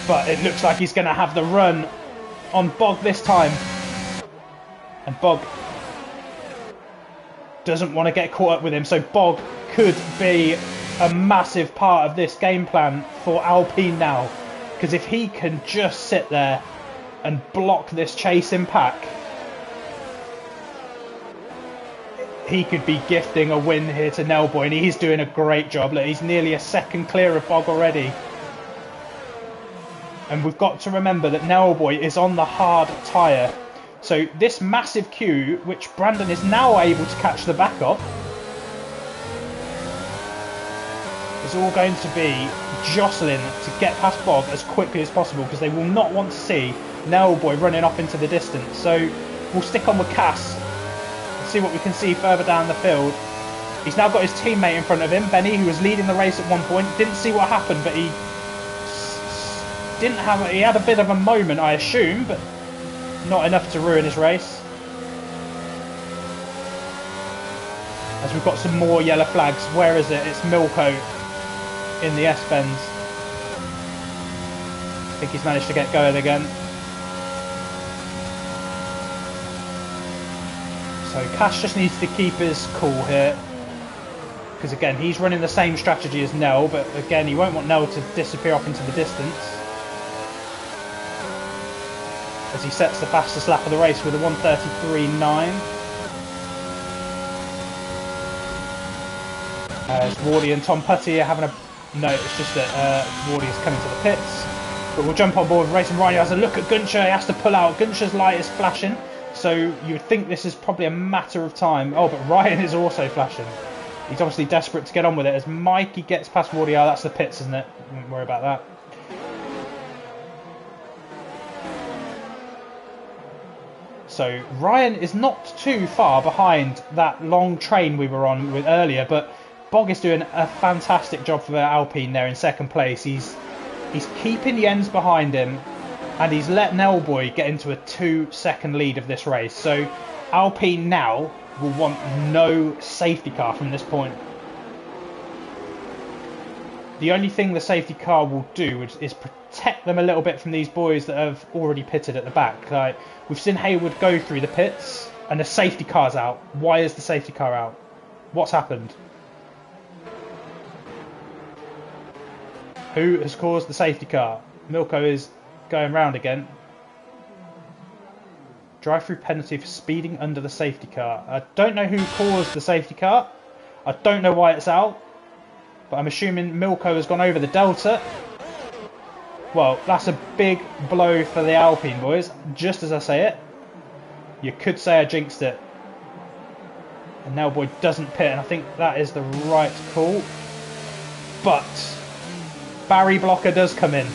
But it looks like he's going to have the run on Bog this time. And Bog doesn't want to get caught up with him. So Bog could be a massive part of this game plan for Alpine now. Because if he can just sit there and block this chasing pack, he could be gifting a win here to Nell Boy. And he's doing a great job. Look, he's nearly a second clear of Bog already. And we've got to remember that Nell Boy is on the hard tyre. So this massive queue, which Brandon is now able to catch the back of, is all going to be jostling to get past Bog as quickly as possible, because they will not want to see Nell Boy running off into the distance. So we'll stick on with Cass and see what we can see further down the field. He's now got his teammate in front of him, Benny, who was leading the race at one point. Didn't see what happened, but he had a bit of a moment, I assume, but not enough to ruin his race. As we've got some more yellow flags. Where is it? It's Milko in the S-bends. I think he's managed to get going again. So Cash just needs to keep his cool here, because again, he's running the same strategy as Nell, but again, he won't want Nell to disappear off into the distance. As he sets the fastest lap of the race with a 1:33.9. As Wardy and Tom Putty are having a... No, it's just that Wardy is coming to the pits. But we'll jump on board with Racing Ryan. He has a look at Gunther. He has to pull out. Gunther's light is flashing. So you would think this is probably a matter of time. Oh, but Ryan is also flashing. He's obviously desperate to get on with it. As Mikey gets past Wardy. Oh, that's the pits, isn't it? Don't worry about that. So Ryan is not too far behind that long train we were on with earlier, but Bog is doing a fantastic job for Alpine there in second place. He's keeping the ends behind him, and he's let Nell Boy get into a 2-second lead of this race. So Alpine now will want no safety car from this point. The only thing the safety car will do is protect them a little bit from these boys that have already pitted at the back. Like, we've seen Hayward go through the pits and the safety car's out. Why is the safety car out? What's happened? Who has caused the safety car? Milko is going round again. Drive-through penalty for speeding under the safety car. I don't know who caused the safety car. I don't know why it's out. But I'm assuming Milko has gone over the Delta. Well, that's a big blow for the Alpine boys. Just as I say it, you could say I jinxed it. And Nell Boy doesn't pit, and I think that is the right call. But Barry Blocker does come in.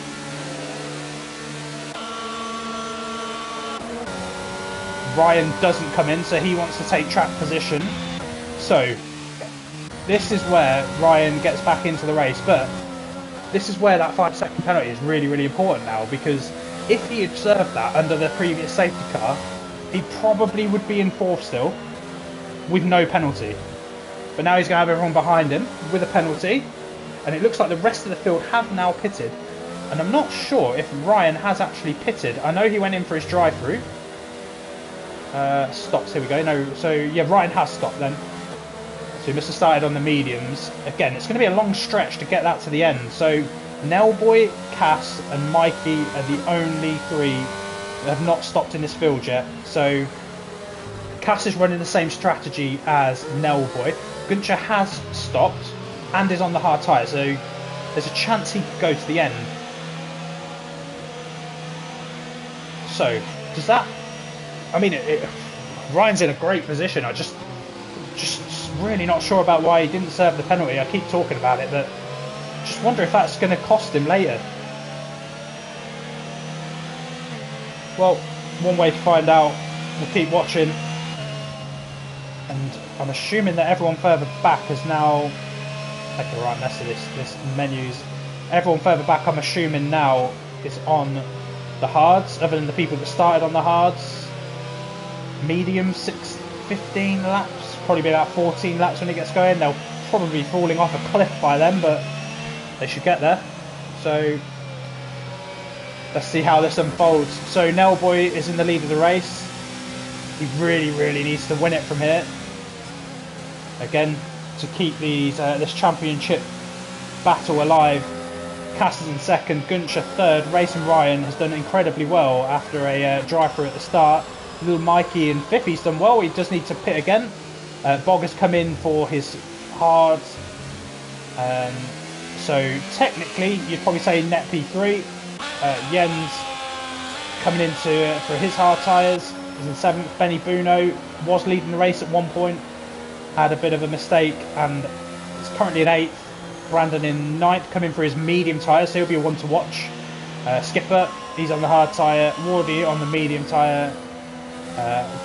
Ryan doesn't come in, so he wants to take track position. So this is where Ryan gets back into the race, but this is where that 5-second penalty is really, really important now, because if he had served that under the previous safety car, he probably would be in 4th still, with no penalty. But now he's going to have everyone behind him with a penalty, and it looks like the rest of the field have now pitted. And I'm not sure if Ryan has actually pitted. I know he went in for his drive-through. Stops, here we go. No, so yeah, Ryan has stopped then. So he must have started on the mediums. Again, it's going to be a long stretch to get that to the end. So Nell Boy, Cass and Mikey are the only 3 that have not stopped in this field yet. So Cass is running the same strategy as Nellboy. Gunter has stopped and is on the hard tyre, so there's a chance he could go to the end. So, does that... I mean, Ryan's in a great position. I just really not sure about why he didn't serve the penalty. I keep talking about it, but just wonder if that's going to cost him later. Well, one way to find out. We'll keep watching. And I'm assuming that everyone further back has now... Making the right mess of this menus. Everyone further back, I'm assuming now, is on the hards, other than the people that started on the hards. Medium 15 laps, probably be about 14 laps when it gets going. They'll probably be falling off a cliff by then, but they should get there. So let's see how this unfolds. So Nellboy is in the lead of the race. He really needs to win it from here. Again, to keep this championship battle alive. Cass is in second, Gunter third. Racing Ryan has done incredibly well after a drive-through at the start. Little Mikey and Fiffy's done well. He does need to pit again. Bog has come in for his hards. So technically, you'd probably say net P3. Jens coming into for his hard tyres. He's in seventh. Benny Buno was leading the race at one point. Had a bit of a mistake and is currently in eighth. Brandon in ninth, coming for his medium tyre, so he'll be a one to watch. Skipper, he's on the hard tyre. Wardy on the medium tyre.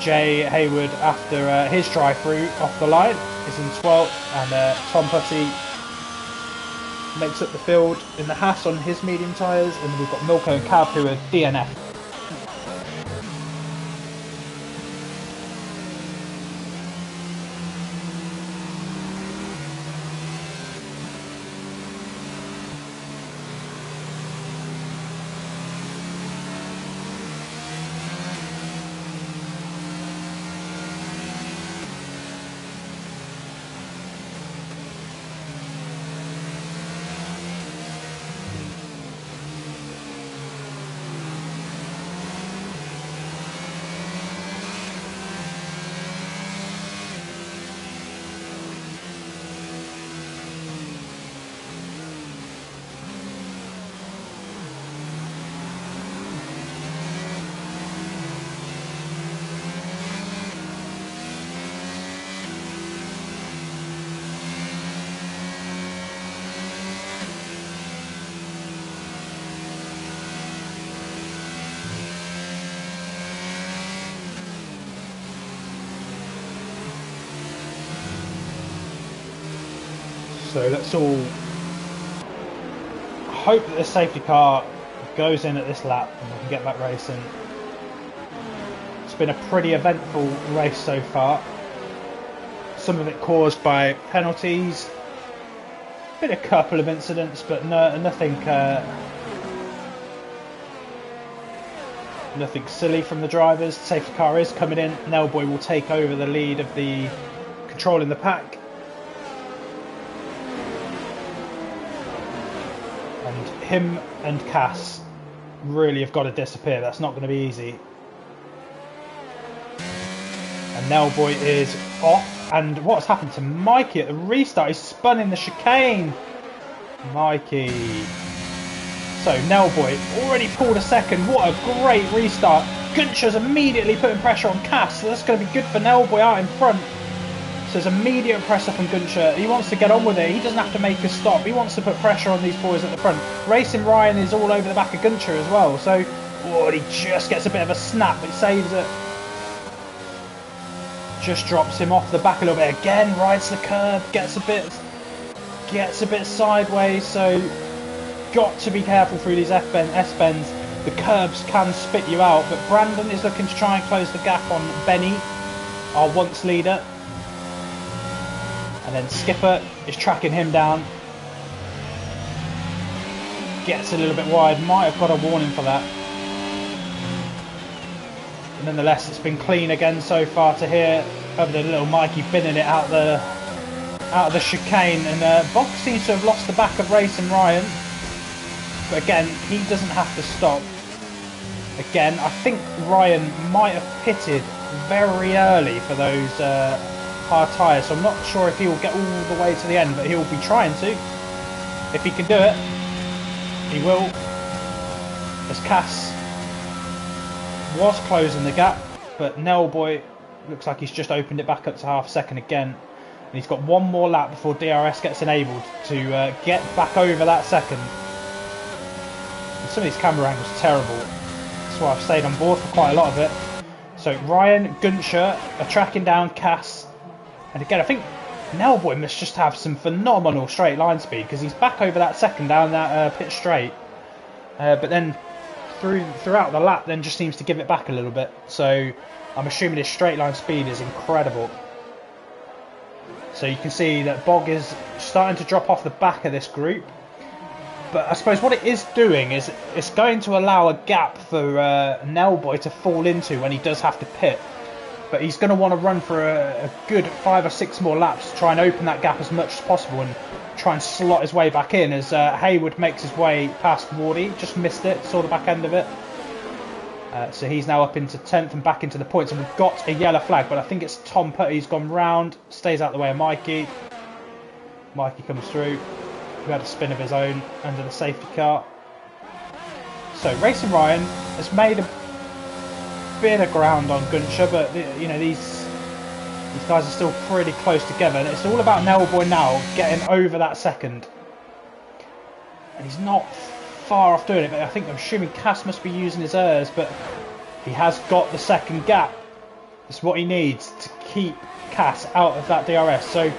Jay Hayward, after his drive-through off the line, is in 12th. And Tom Putty makes up the field in the Haas on his medium tyres. And we've got Milko and Cav, who are DNF. So let's all hope that the safety car goes in at this lap and we can get back racing. It's been a pretty eventful race so far. Some of it caused by penalties. Been a couple of incidents, but nothing silly from the drivers. The safety car is coming in. Nellboy will take over the lead of the controlling the pack. And him and Cass really have got to disappear. That's not going to be easy. And Nellboy is off. And what's happened to Mikey at the restart? He's spun in the chicane. Mikey. So Nellboy already pulled a second. What a great restart. Gunter's immediately putting pressure on Cass. So that's going to be good for Nellboy out in front. So there's immediate pressure from Gunter. He wants to get on with it. He doesn't have to make a stop. He wants to put pressure on these boys at the front. Racing Ryan is all over the back of Gunter as well. So he just gets a bit of a snap. It saves it. Just drops him off the back a little bit. Again, rides the curb. Gets a bit sideways. So got to be careful through these S-bends. The curbs can spit you out. But Brandon is looking to try and close the gap on Benny, our once leader. And then Skipper is tracking him down. Gets a little bit wide. Might have got a warning for that. But nonetheless, it's been clean again so far to here. Other than little Mikey binning it out of the chicane. And Bob seems to have lost the back of Racing Ryan. But again, he doesn't have to stop. Again, I think Ryan might have pitted very early for those hard tyres, so I'm not sure if he will get all the way to the end, but he'll be trying to. If he can do it, he will. As Cass was closing the gap, but Nellboy looks like he's just opened it back up to half a second again. And he's got one more lap before DRS gets enabled to get back over that second. And some of these camera angles are terrible. That's why I've stayed on board for quite a lot of it. So Ryan, Gunscher are tracking down Cass. And again, I think Nellboy must just have some phenomenal straight line speed, because he's back over that second down that pit straight. But then throughout the lap then just seems to give it back a little bit. So I'm assuming his straight line speed is incredible. So you can see that Bog is starting to drop off the back of this group. But I suppose what it is doing is it's going to allow a gap for Nellboy to fall into when he does have to pit. But he's going to want to run for a good 5 or 6 more laps to try and open that gap as much as possible and try and slot his way back in as Haywood makes his way past Wardy. Just missed it, saw the back end of it. So he's now up into 10th and back into the points, and we've got a yellow flag, but I think it's Tom Putty's gone round, stays out the way of Mikey. Mikey comes through, who had a spin of his own under the safety car. So Racing Ryan has made a bit of ground on Gunscher, but you know, these guys are still pretty close together, and it's all about Nellboy now getting over that second. And he's not far off doing it, but I'm assuming Cass must be using his ERS, but he has got the second gap. It's what he needs to keep Cass out of that DRS. So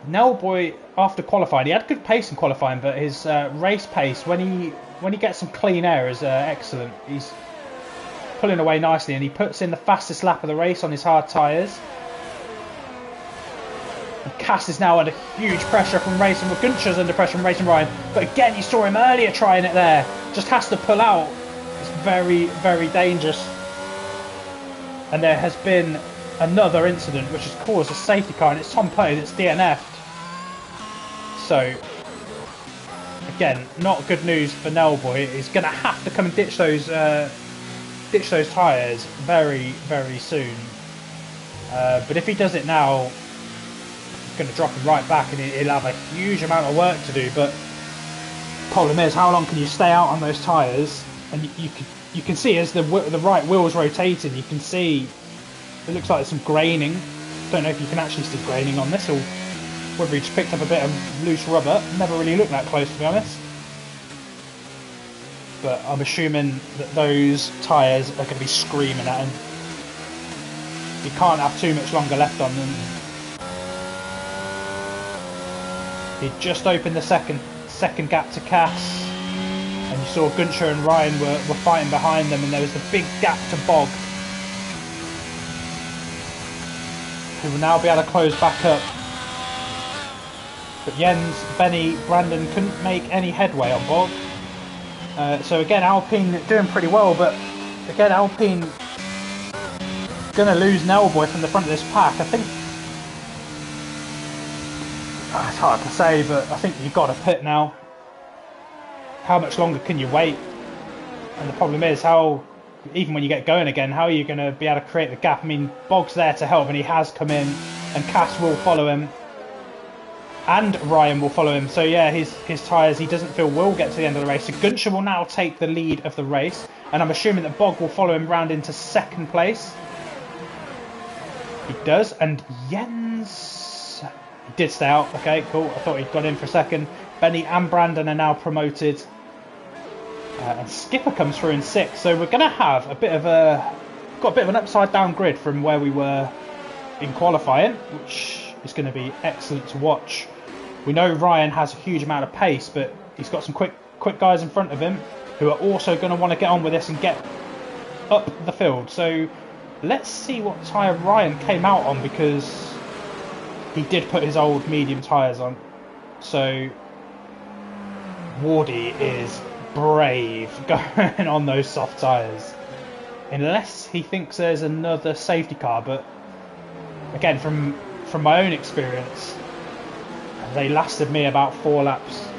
Nellboy, after qualifying, he had good pace in qualifying, but his race pace when he gets some clean air is excellent. He's pulling away nicely, and he puts in the fastest lap of the race on his hard tyres. Cass is now under huge pressure from Racing. Gunscher's under pressure from Racing Ryan. But again, you saw him earlier trying it there. Just has to pull out. It's very, very dangerous. And there has been another incident which has caused a safety car, and it's Tom Putty that's DNF'd. So, again, not good news for Nellboy. He's going to have to come and ditch those tyres very, very soon. But if he does it now, going to drop him right back, and he'll have a huge amount of work to do. But problem is, how long can you stay out on those tyres? And you can see as the right wheel's rotating, you can see it looks like there's some graining. Don't know if you can actually see graining on this, or whether he just picked up a bit of loose rubber. Never really looked that close, to be honest. But I'm assuming that those tyres are going to be screaming at him. He can't have too much longer left on them. He just opened the second gap to Cass, and you saw Gunscher and Ryan were fighting behind them, and there was the big gap to Bog, who will now be able to close back up. But Jens, Benny, Brandon couldn't make any headway on Bog. So again, Alpine doing pretty well, but again, Alpine going to lose Nellboy from the front of this pack. I think it's hard to say, but I think you've got to pit now. How much longer can you wait? And the problem is, even when you get going again, how are you going to be able to create the gap? I mean, Bog's there to help, and he has come in, and Cass will follow him, and Ryan will follow him. So yeah, his tyres, he doesn't feel will get to the end of the race. So Gunscher will now take the lead of the race, and I'm assuming that Bog will follow him round into second place. He does, and Jens... He did stay out. Okay, cool. I thought he'd gone in for a second. Benny and Brandon are now promoted. And Skipper comes through in 6th. So we're going to have got a bit of an upside down grid from where we were in qualifying, which is going to be excellent to watch. We know Ryan has a huge amount of pace, but he's got some quick guys in front of him who are also going to want to get on with this and get up the field. So let's see what tyre Ryan came out on, because he did put his old medium tyres on. So Wardy is brave going on those soft tyres, unless he thinks there's another safety car. But again, from my own experience, they lasted me about 4 laps.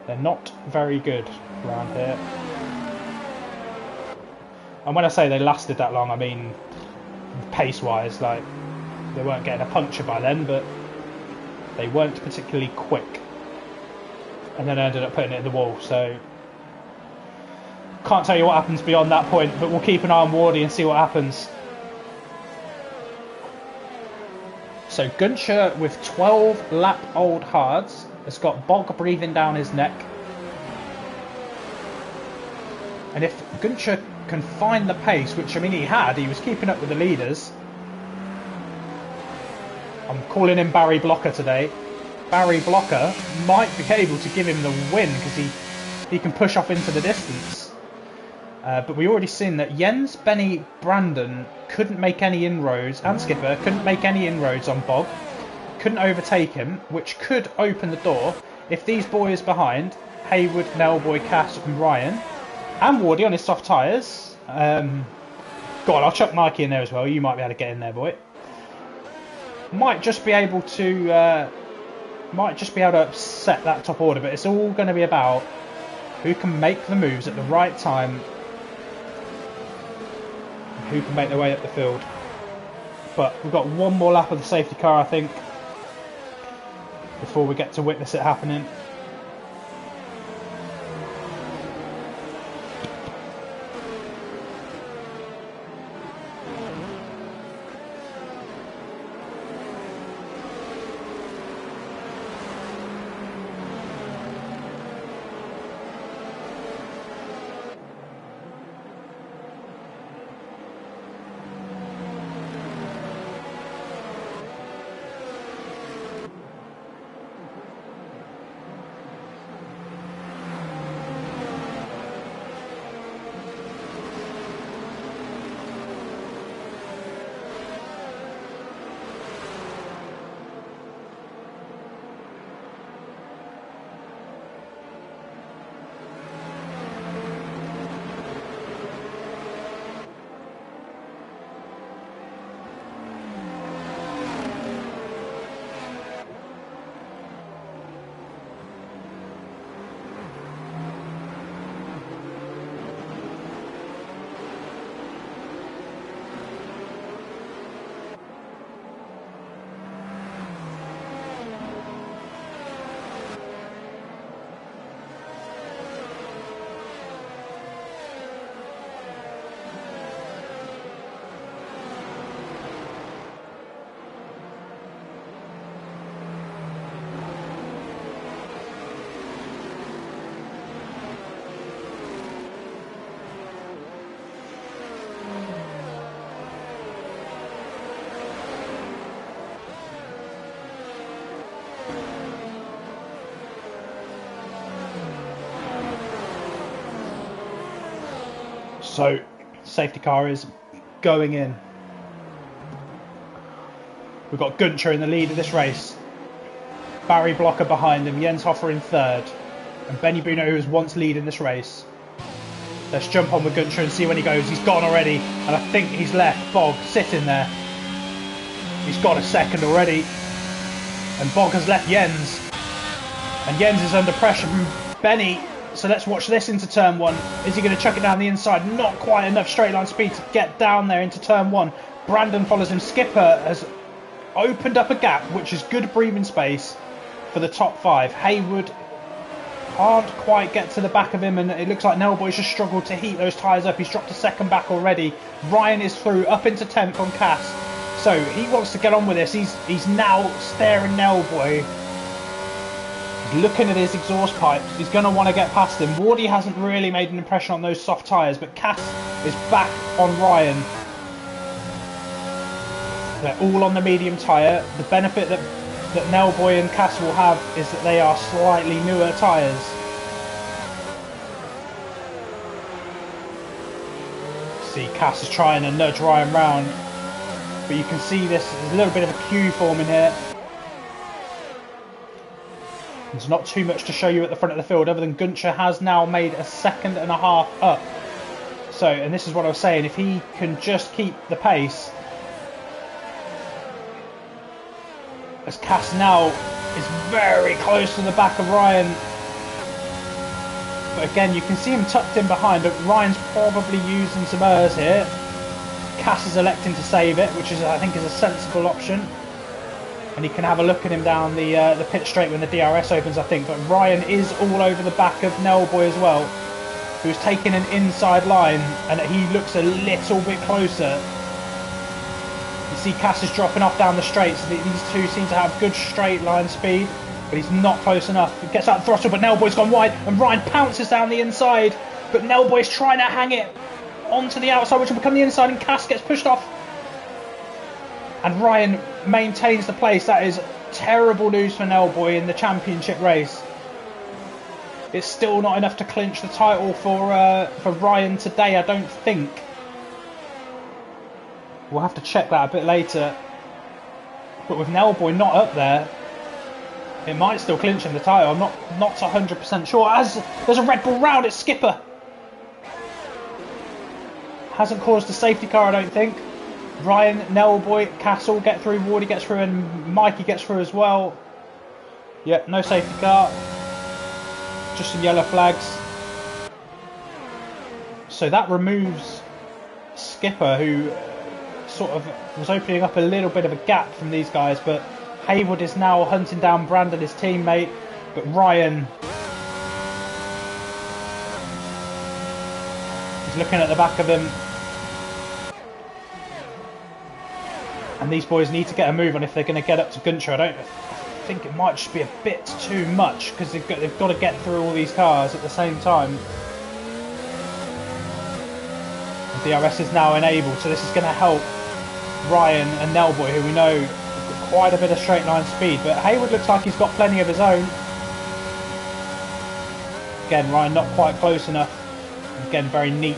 They're not very good around here. And when I say they lasted that long, I mean pace-wise, like they weren't getting a puncture by then, but they weren't particularly quick. And then I ended up putting it in the wall, so can't tell you what happens beyond that point, but we'll keep an eye on Wardy and see what happens. So Guncher with 12 lap old hards has got Bog breathing down his neck. And if Guncher can find the pace, which I mean he was keeping up with the leaders. I'm calling him Barry Blocker today. Barry Blocker might be able to give him the win because he can push off into the distance. But we already seen that Jens, Benny, Brandon couldn't make any inroads, and Skipper couldn't make any inroads on Bog. Couldn't overtake him, which could open the door if these boys behind, Haywood, Nellboy, Cass and Ryan, and Wardy on his soft tyres. Go on, I'll chuck Mikey in there as well. You might be able to get in there, boy. Might just be able to upset that top order, but it's all going to be about who can make the moves at the right time, and who can make their way up the field. But we've got one more lap of the safety car, I think, before we get to witness it happening. So, safety car is going in. We've got Guncher in the lead of this race. Barry Blocker behind him, Jens Hoffer in third, and Benny Bruno, who was once leading this race. Let's jump on with Guncher and see when he goes. He's gone already, and I think he's left Bog sitting there. He's got a second already, and Bog has left Jens, and Jens is under pressure from Benny. So let's watch this into turn one. Is he going to chuck it down the inside? Not quite enough straight line speed to get down there into turn one. Brandon follows him. Skipper has opened up a gap, which is good breathing space for the top five. Haywood can't quite get to the back of him, and it looks like Nellboy's just struggled to heat those tyres up. He's dropped a second back already. Ryan is through up into 10th on Cass. So he wants to get on with this. He's now staring Nellboy. Looking at his exhaust pipes, he's going to want to get past him. Wardy hasn't really made an impression on those soft tyres, but Cass is back on Ryan. They're all on the medium tyre. The benefit that Nellboy and Cass will have is that they are slightly newer tyres. See, Cass is trying to nudge Ryan round, but you can see there's a little bit of a queue forming here. There's not too much to show you at the front of the field other than Guncher has now made a second and a half up. So, and this is what I was saying, if he can just keep the pace, as Cass now is very close to the back of Ryan. But again, you can see him tucked in behind, but Ryan's probably using some errs here. Cass is electing to save it, which is, I think, is a sensible option. And he can have a look at him down the pit straight when the DRS opens, I think. But Ryan is all over the back of Nellboy as well, who's taking an inside line, and he looks a little bit closer. You see Cass is dropping off down the straights. These two seem to have good straight line speed, but he's not close enough. He gets that throttle, but Nellboy's gone wide, and Ryan pounces down the inside, but Nellboy's trying to hang it onto the outside, which will become the inside, and Cass gets pushed off. And Ryan maintains the place. That is terrible news for Nellboy in the championship race. It's still not enough to clinch the title for Ryan today, I don't think. We'll have to check that a bit later. But with Nellboy not up there, it might still clinch him the title. I'm not 100% sure. As there's a Red Bull round, it's Skipper. Hasn't caused a safety car, I don't think. Ryan, Nellboy, Castle get through, Wardy gets through, and Mikey gets through as well. Yep, no safety car. Just some yellow flags. So that removes Skipper, who sort of was opening up a little bit of a gap from these guys, but Haywood is now hunting down Brandon, his teammate, but Ryan is looking at the back of him. And these boys need to get a move on if they're going to get up to Gunter. I think it might just be a bit too much, because they've got to get through all these cars at the same time. The DRS is now enabled, so this is going to help Ryan and Nellboy, who we know have got quite a bit of straight line speed. But Haywood looks like he's got plenty of his own. Again, Ryan not quite close enough. Again, very neat.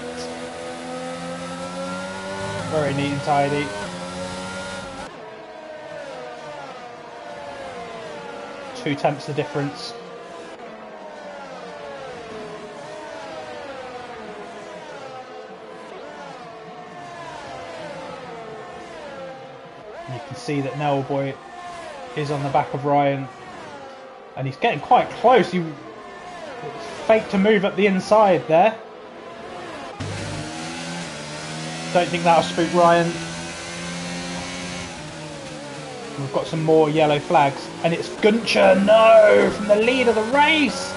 Very neat and tidy. Two tenths the difference. You can see that Nellboy is on the back of Ryan, and he's getting quite close. He faked to move up the inside there. Don't think that'll spook Ryan. We've got some more yellow flags, and it's Gunter, no, from the lead of the race.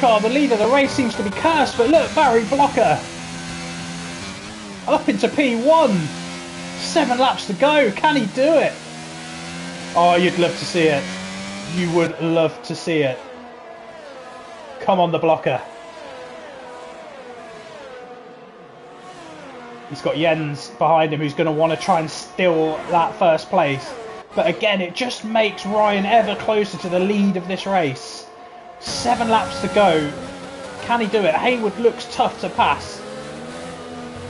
God, the lead of the race seems to be cursed, but look, Barry Blocker up into P1. 7 laps to go. Can he do it? Oh, you'd love to see it. You would love to see it. Come on, the Blocker. He's got Jens behind him, who's going to want to try and steal that first place. But again, it just makes Ryan ever closer to the lead of this race. 7 laps to go. Can he do it? Haywood looks tough to pass.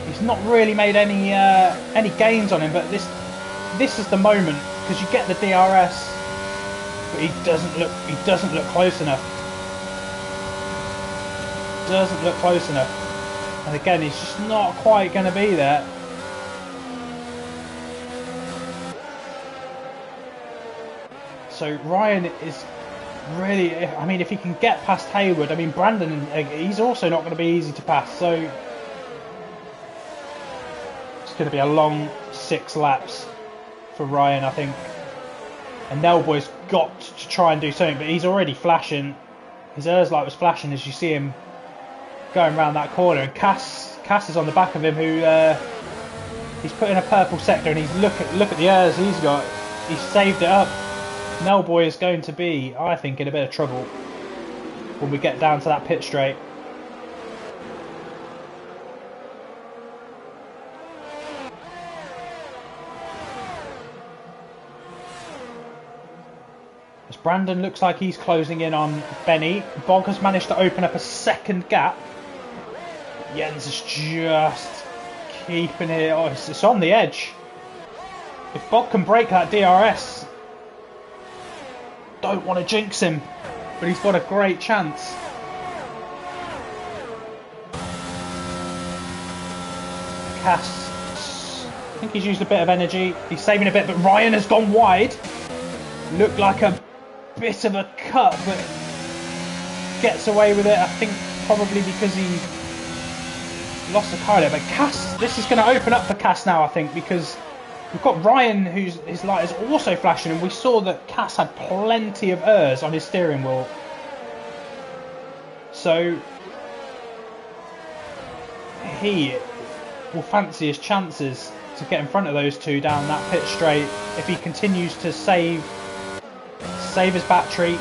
He's not really made any gains on him, but this is the moment, because you get the DRS, but he doesn't look close enough. Doesn't look close enough. And again, he's just not quite going to be there. So Ryan is really, I mean, if he can get past Haywood, I mean, Brandon, he's also not going to be easy to pass. So it's going to be a long 6 laps for Ryan, I think. And Nellboy's got to try and do something, but he's already flashing. His ERS light was flashing as you see him going around that corner, and Cass is on the back of him, who he's put in a purple sector, and he's look at the ERS he's got. He's saved it up. Nellboy is going to be, I think, in a bit of trouble when we get down to that pit straight. As Brandon looks like he's closing in on Benny. Bog has managed to open up a second gap. Jens is just keeping it. Oh, it's on the edge. If Bog can break that DRS, don't want to jinx him, but he's got a great chance. Cass, I think he's used a bit of energy. He's saving a bit, but Ryan has gone wide. Looked like a bit of a cut, but gets away with it. I think probably because he lost the car there. But Cass, this is going to open up for Cass now, I think, because we've got Ryan, his light is also flashing, and we saw that Cass had plenty of errs on his steering wheel. So he will fancy his chances to get in front of those two down that pit straight if he continues to save his battery.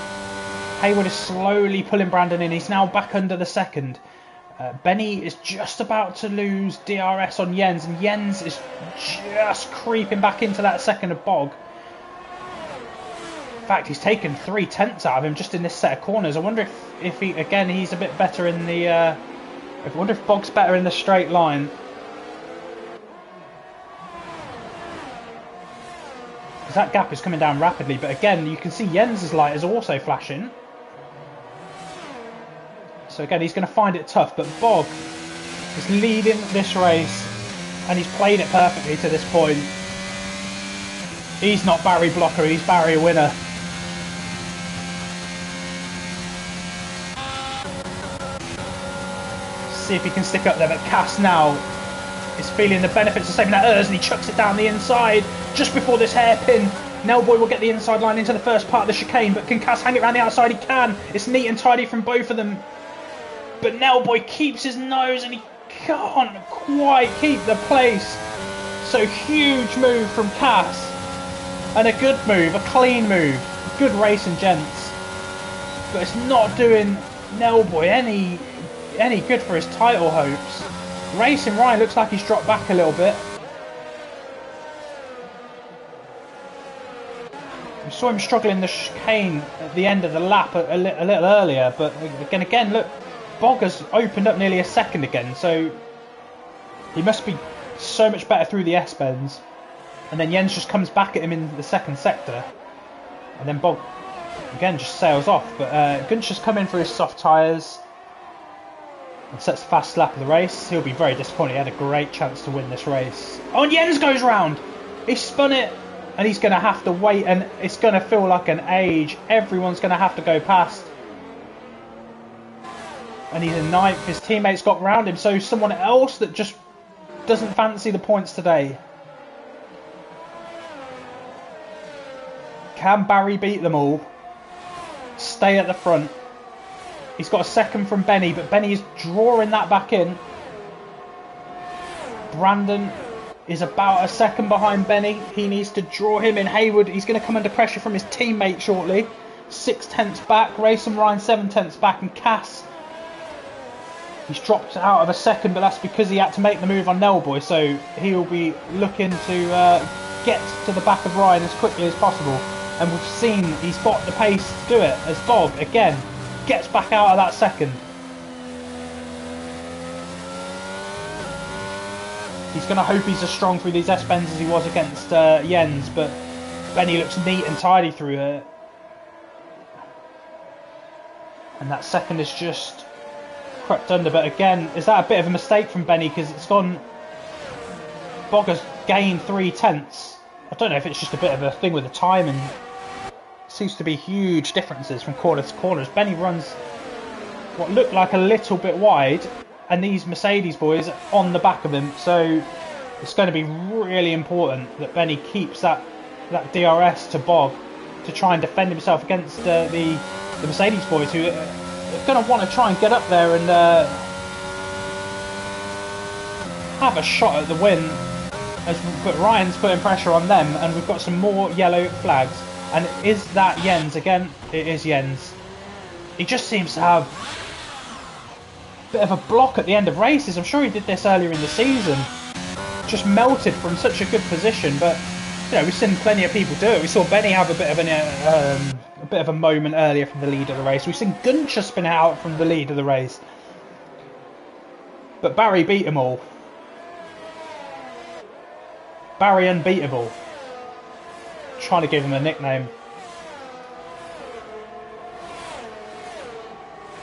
Haywood is slowly pulling Brandon in. He's now back under the second. Benny is just about to lose DRS on Jens, and Jens is just creeping back into that second of Bog. In fact, he's taken 3/10 out of him just in this set of corners. I wonder if he, again, he's a bit better in the... I wonder if Bog's better in the straight line. Because that gap is coming down rapidly, but again, you can see Jens's light is also flashing. So again, he's going to find it tough, but Bog is leading this race, and he's played it perfectly to this point. He's not Barry Blocker, he's Barry Winner. See if he can stick up there, but Cass now is feeling the benefits of saving that Urs, and he chucks it down the inside just before this hairpin. Nellboy will get the inside line into the first part of the chicane, but can Cass hang it around the outside? He can. It's neat and tidy from both of them. But Nellboy keeps his nose, and he can't quite keep the place. So huge move from Cass. And a good move, a clean move. Good racing, gents. But it's not doing Nellboy any good for his title hopes. Racing Ryan looks like he's dropped back a little bit. We saw him struggling the chicane at the end of the lap a little earlier, but again, look, Bog has opened up nearly a second again, so he must be so much better through the S-bends. And then Jens just comes back at him in the second sector, and then Bog again just sails off. But Gunther's come in for his soft tyres and sets the fast lap of the race. He'll be very disappointed. He had a great chance to win this race. Oh, and Jens goes round. He spun it, and he's going to have to wait, and it's going to feel like an age. Everyone's going to have to go past. And he's in ninth. His teammates got round him, so someone else that just doesn't fancy the points today. Can Barry beat them all? Stay at the front. He's got a second from Benny, but Benny is drawing that back in. Brandon is about a second behind Benny. He needs to draw him in. Haywood, he's going to come under pressure from his teammate shortly. 6/10 back. Racing Ryan 7/10 back, and Cass, he's dropped out of a second, but that's because he had to make the move on Nellboy, so he'll be looking to get to the back of Ryan as quickly as possible. And we've seen he's got the pace to do it, as Bog, again, gets back out of that second. He's going to hope he's as strong through these S-bends as he was against Jens, but Benny looks neat and tidy through it. And that second is just crept under, but again, is that a bit of a mistake from Benny, because it's gone... Bog has gained 3/10. I don't know if it's just a bit of a thing with the timing. Seems to be huge differences from corner to corner. As Benny runs what looked like a little bit wide, and these Mercedes boys are on the back of him, so it's going to be really important that Benny keeps that DRS to Bog to try and defend himself against the Mercedes boys, who are going to want to try and get up there and have a shot at the win. But Ryan's putting pressure on them, and we've got some more yellow flags. And is that Jens again? It is Jens. He just seems to have a bit of a block at the end of races. I'm sure he did this earlier in the season. Just melted from such a good position, but you know, we've seen plenty of people do it. We saw Benny have a bit of a moment earlier from the lead of the race. We've seen Gunther spin out from the lead of the race, but Barry beat them all. Barry Unbeatable. Trying to give him a nickname.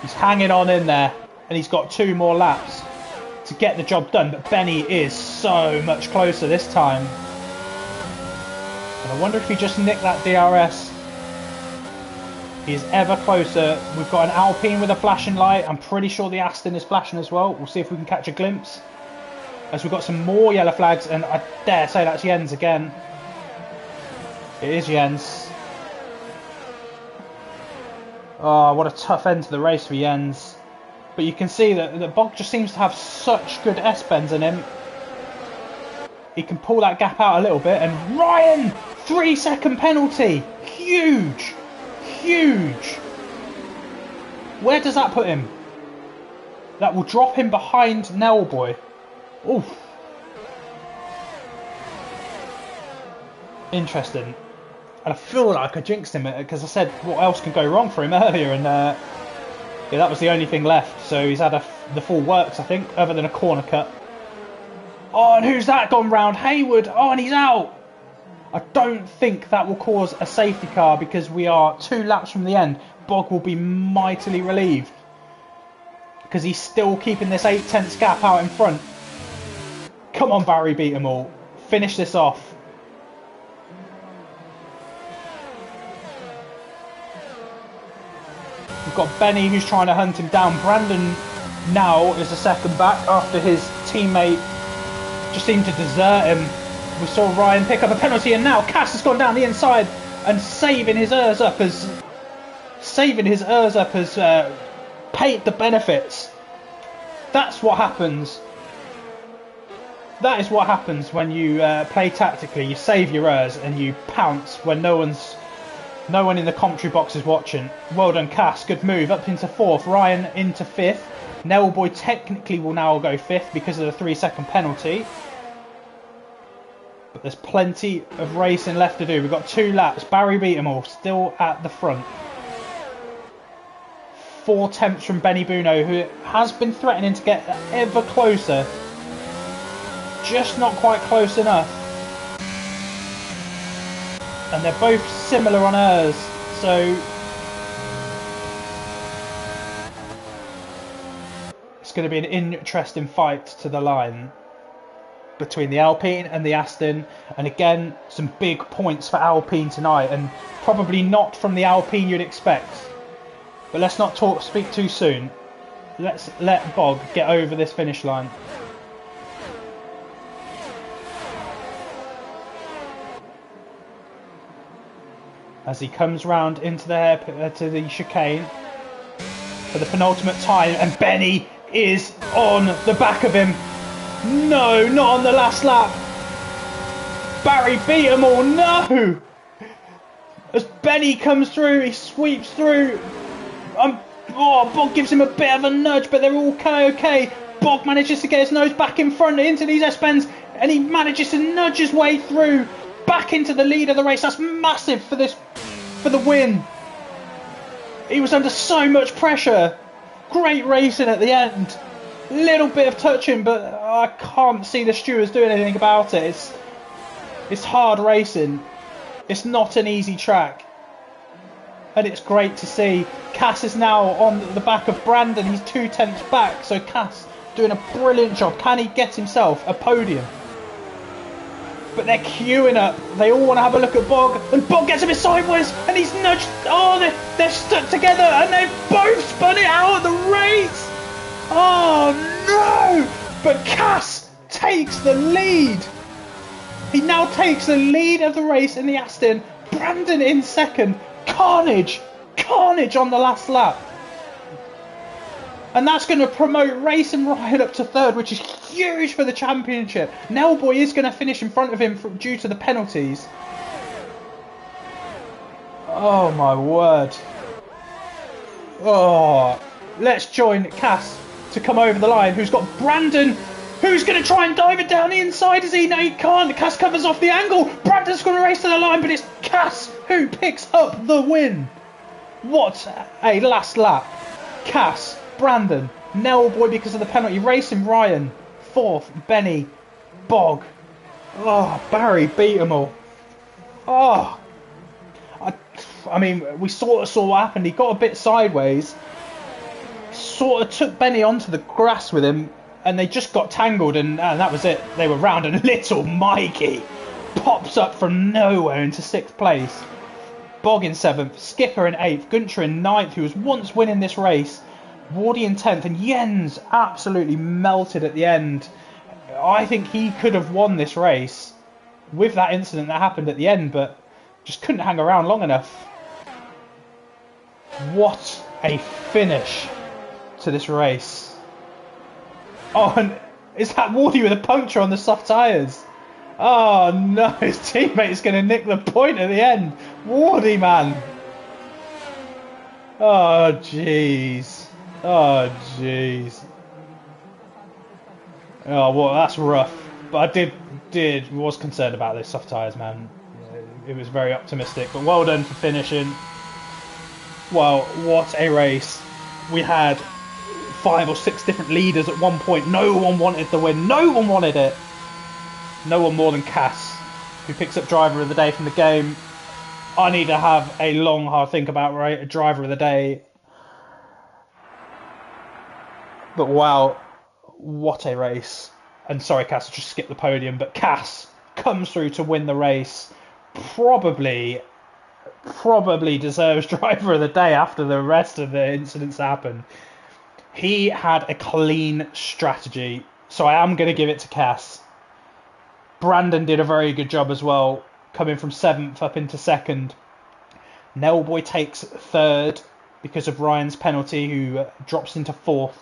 He's hanging on in there, and he's got 2 more laps to get the job done, but Benny is so much closer this time. And I wonder if he just nicked that DRS. He's ever closer. We've got an Alpine with a flashing light. I'm pretty sure the Aston is flashing as well. We'll see if we can catch a glimpse. As we've got some more yellow flags, and I dare say that's Jens again. It is Jens. Oh, what a tough end to the race for Jens. But you can see that Bog just seems to have such good S-bends in him. He can pull that gap out a little bit. And Ryan, 3-second penalty. Huge. Huge. Where does that put him? That will drop him behind Nellboy. Oof. Interesting. And I feel like I jinxed him because I said what else can go wrong for him earlier, and yeah, that was the only thing left. So he's had the full works, I think, other than a corner cut. Oh, and who's that gone round? Hayward. Oh, and he's out. I don't think that will cause a safety car because we are 2 laps from the end. Bog will be mightily relieved because he's still keeping this 8/10 gap out in front. Come on, Barry, beat them all. Finish this off. We've got Benny who's trying to hunt him down. Brandon now is a second back after his teammate just seemed to desert him. We saw Ryan pick up a penalty, and now Cass has gone down the inside and saving his ears up as paid the benefits. That's what happens. That is what happens when you play tactically. You save your ears and you pounce when no one in the commentary box is watching. Well done, Cass. Good move. Up into 4th. Ryan into 5th. Nellboy technically will now go 5th because of the 3-second penalty. But there's plenty of racing left to do. We've got 2 laps. Barry beat them all. Still at the front. 4 tenths from Benny Buno, who has been threatening to get ever closer. Just not quite close enough. And they're both similar on hers, so it's going to be an interesting fight to the line between the Alpine and the Aston. And again, some big points for Alpine tonight, and probably not from the Alpine you'd expect. But let's not speak too soon. Let's let Bog get over this finish line. As he comes round into the chicane for the penultimate time, and Benny is on the back of him. No, not on the last lap. Barry beat them all. No! As Benny comes through, he sweeps through. Bog gives him a bit of a nudge, but they're all okay. Bog manages to get his nose back in front into these S-bends, and he manages to nudge his way through. Back into the lead of the race. That's massive for the win. He was under so much pressure. Great racing at the end. Little bit of touching, but I can't see the stewards doing anything about it. It's hard racing. It's not an easy track. And it's great to see. Cass is now on the back of Brandon. He's 2 tenths back. So Cass doing a brilliant job. Can he get himself a podium? But they're queuing up. They all want to have a look at Bog. And Bog gets a bit sideways. And he's nudged. Oh, they're stuck together. And they've both spun it out of the race. Oh, no. But Cass takes the lead. He now takes the lead of the race in the Aston. Brandon in second. Carnage on the last lap. And that's going to promote Racing Ryan up to 3rd, which is huge for the championship. Nellboy is going to finish in front of him due to the penalties. Oh my word. Oh, let's join Cass to come over the line, who's got Brandon, who's going to try and dive it down the inside. Is he? No, he can't. Cass covers off the angle. Brandon's going to race to the line, but it's Cass who picks up the win. What a last lap. Cass, Brandon, Nellboy because of the penalty, Racing Ryan, 4th, Benny, Bog. Oh, Barry beat them all. Oh, I mean, we sort of saw what happened. He got a bit sideways, sort of took Benny onto the grass with him, and they just got tangled, and that was it. They were round, and little Mikey pops up from nowhere into 6th place. Bog in 7th, Skipper in 8th, Gunter in 9th, who was once winning this race, Wardy in 10th, and Jens absolutely melted at the end. I think he could have won this race with that incident that happened at the end, but just couldn't hang around long enough. What a finish to this race. Oh, and is that Wardy with a puncture on the soft tyres? Oh no, his teammate's going to nick the point at the end. Wardy, man. Oh jeez. Oh jeez. Oh well, that's rough. But I was concerned about those soft tyres, man. It was very optimistic, but well done for finishing. Well, what a race. We had 5 or 6 different leaders at one point. No one wanted the win. No one wanted it. No one more than Cass, who picks up driver of the day from the game. I need to have a long, hard think about a driver of the day. But wow, what a race. And sorry, Cass, I just skipped the podium, but Cass comes through to win the race. Probably deserves driver of the day after the rest of the incidents that happened. He had a clean strategy, so I am going to give it to Cass. Brandon did a very good job as well, coming from 7th up into 2nd. Nelboy takes 3rd because of Ryan's penalty, who drops into 4th.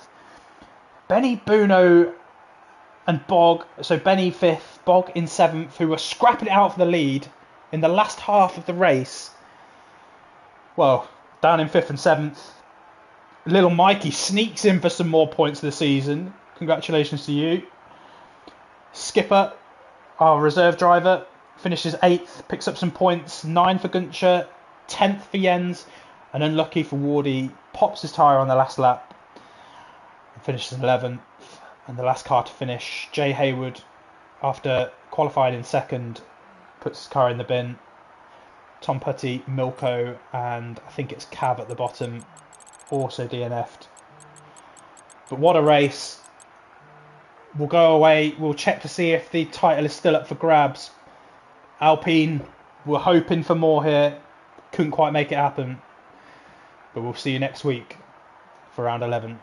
Benny, Buno and Bog, so Benny 5th, Bog in 7th, who were scrapping it out for the lead in the last half of the race. Well, down in 5th and 7th. Little Mikey sneaks in for some more points this season. Congratulations to you. Skipper, our reserve driver, finishes 8th, picks up some points. 9 for Gunter, 10th for Jens, and unlucky for Wardy, pops his tyre on the last lap and finishes 11th. And the last car to finish, Jay Hayward, after qualifying in 2nd, puts his car in the bin. Tom Putty, Milko, and I think it's Cav at the bottom, also DNF'd. But what a race. We'll go away, we'll check to see if the title is still up for grabs. Alpine, we're hoping for more here. Couldn't quite make it happen. But we'll see you next week for round 11.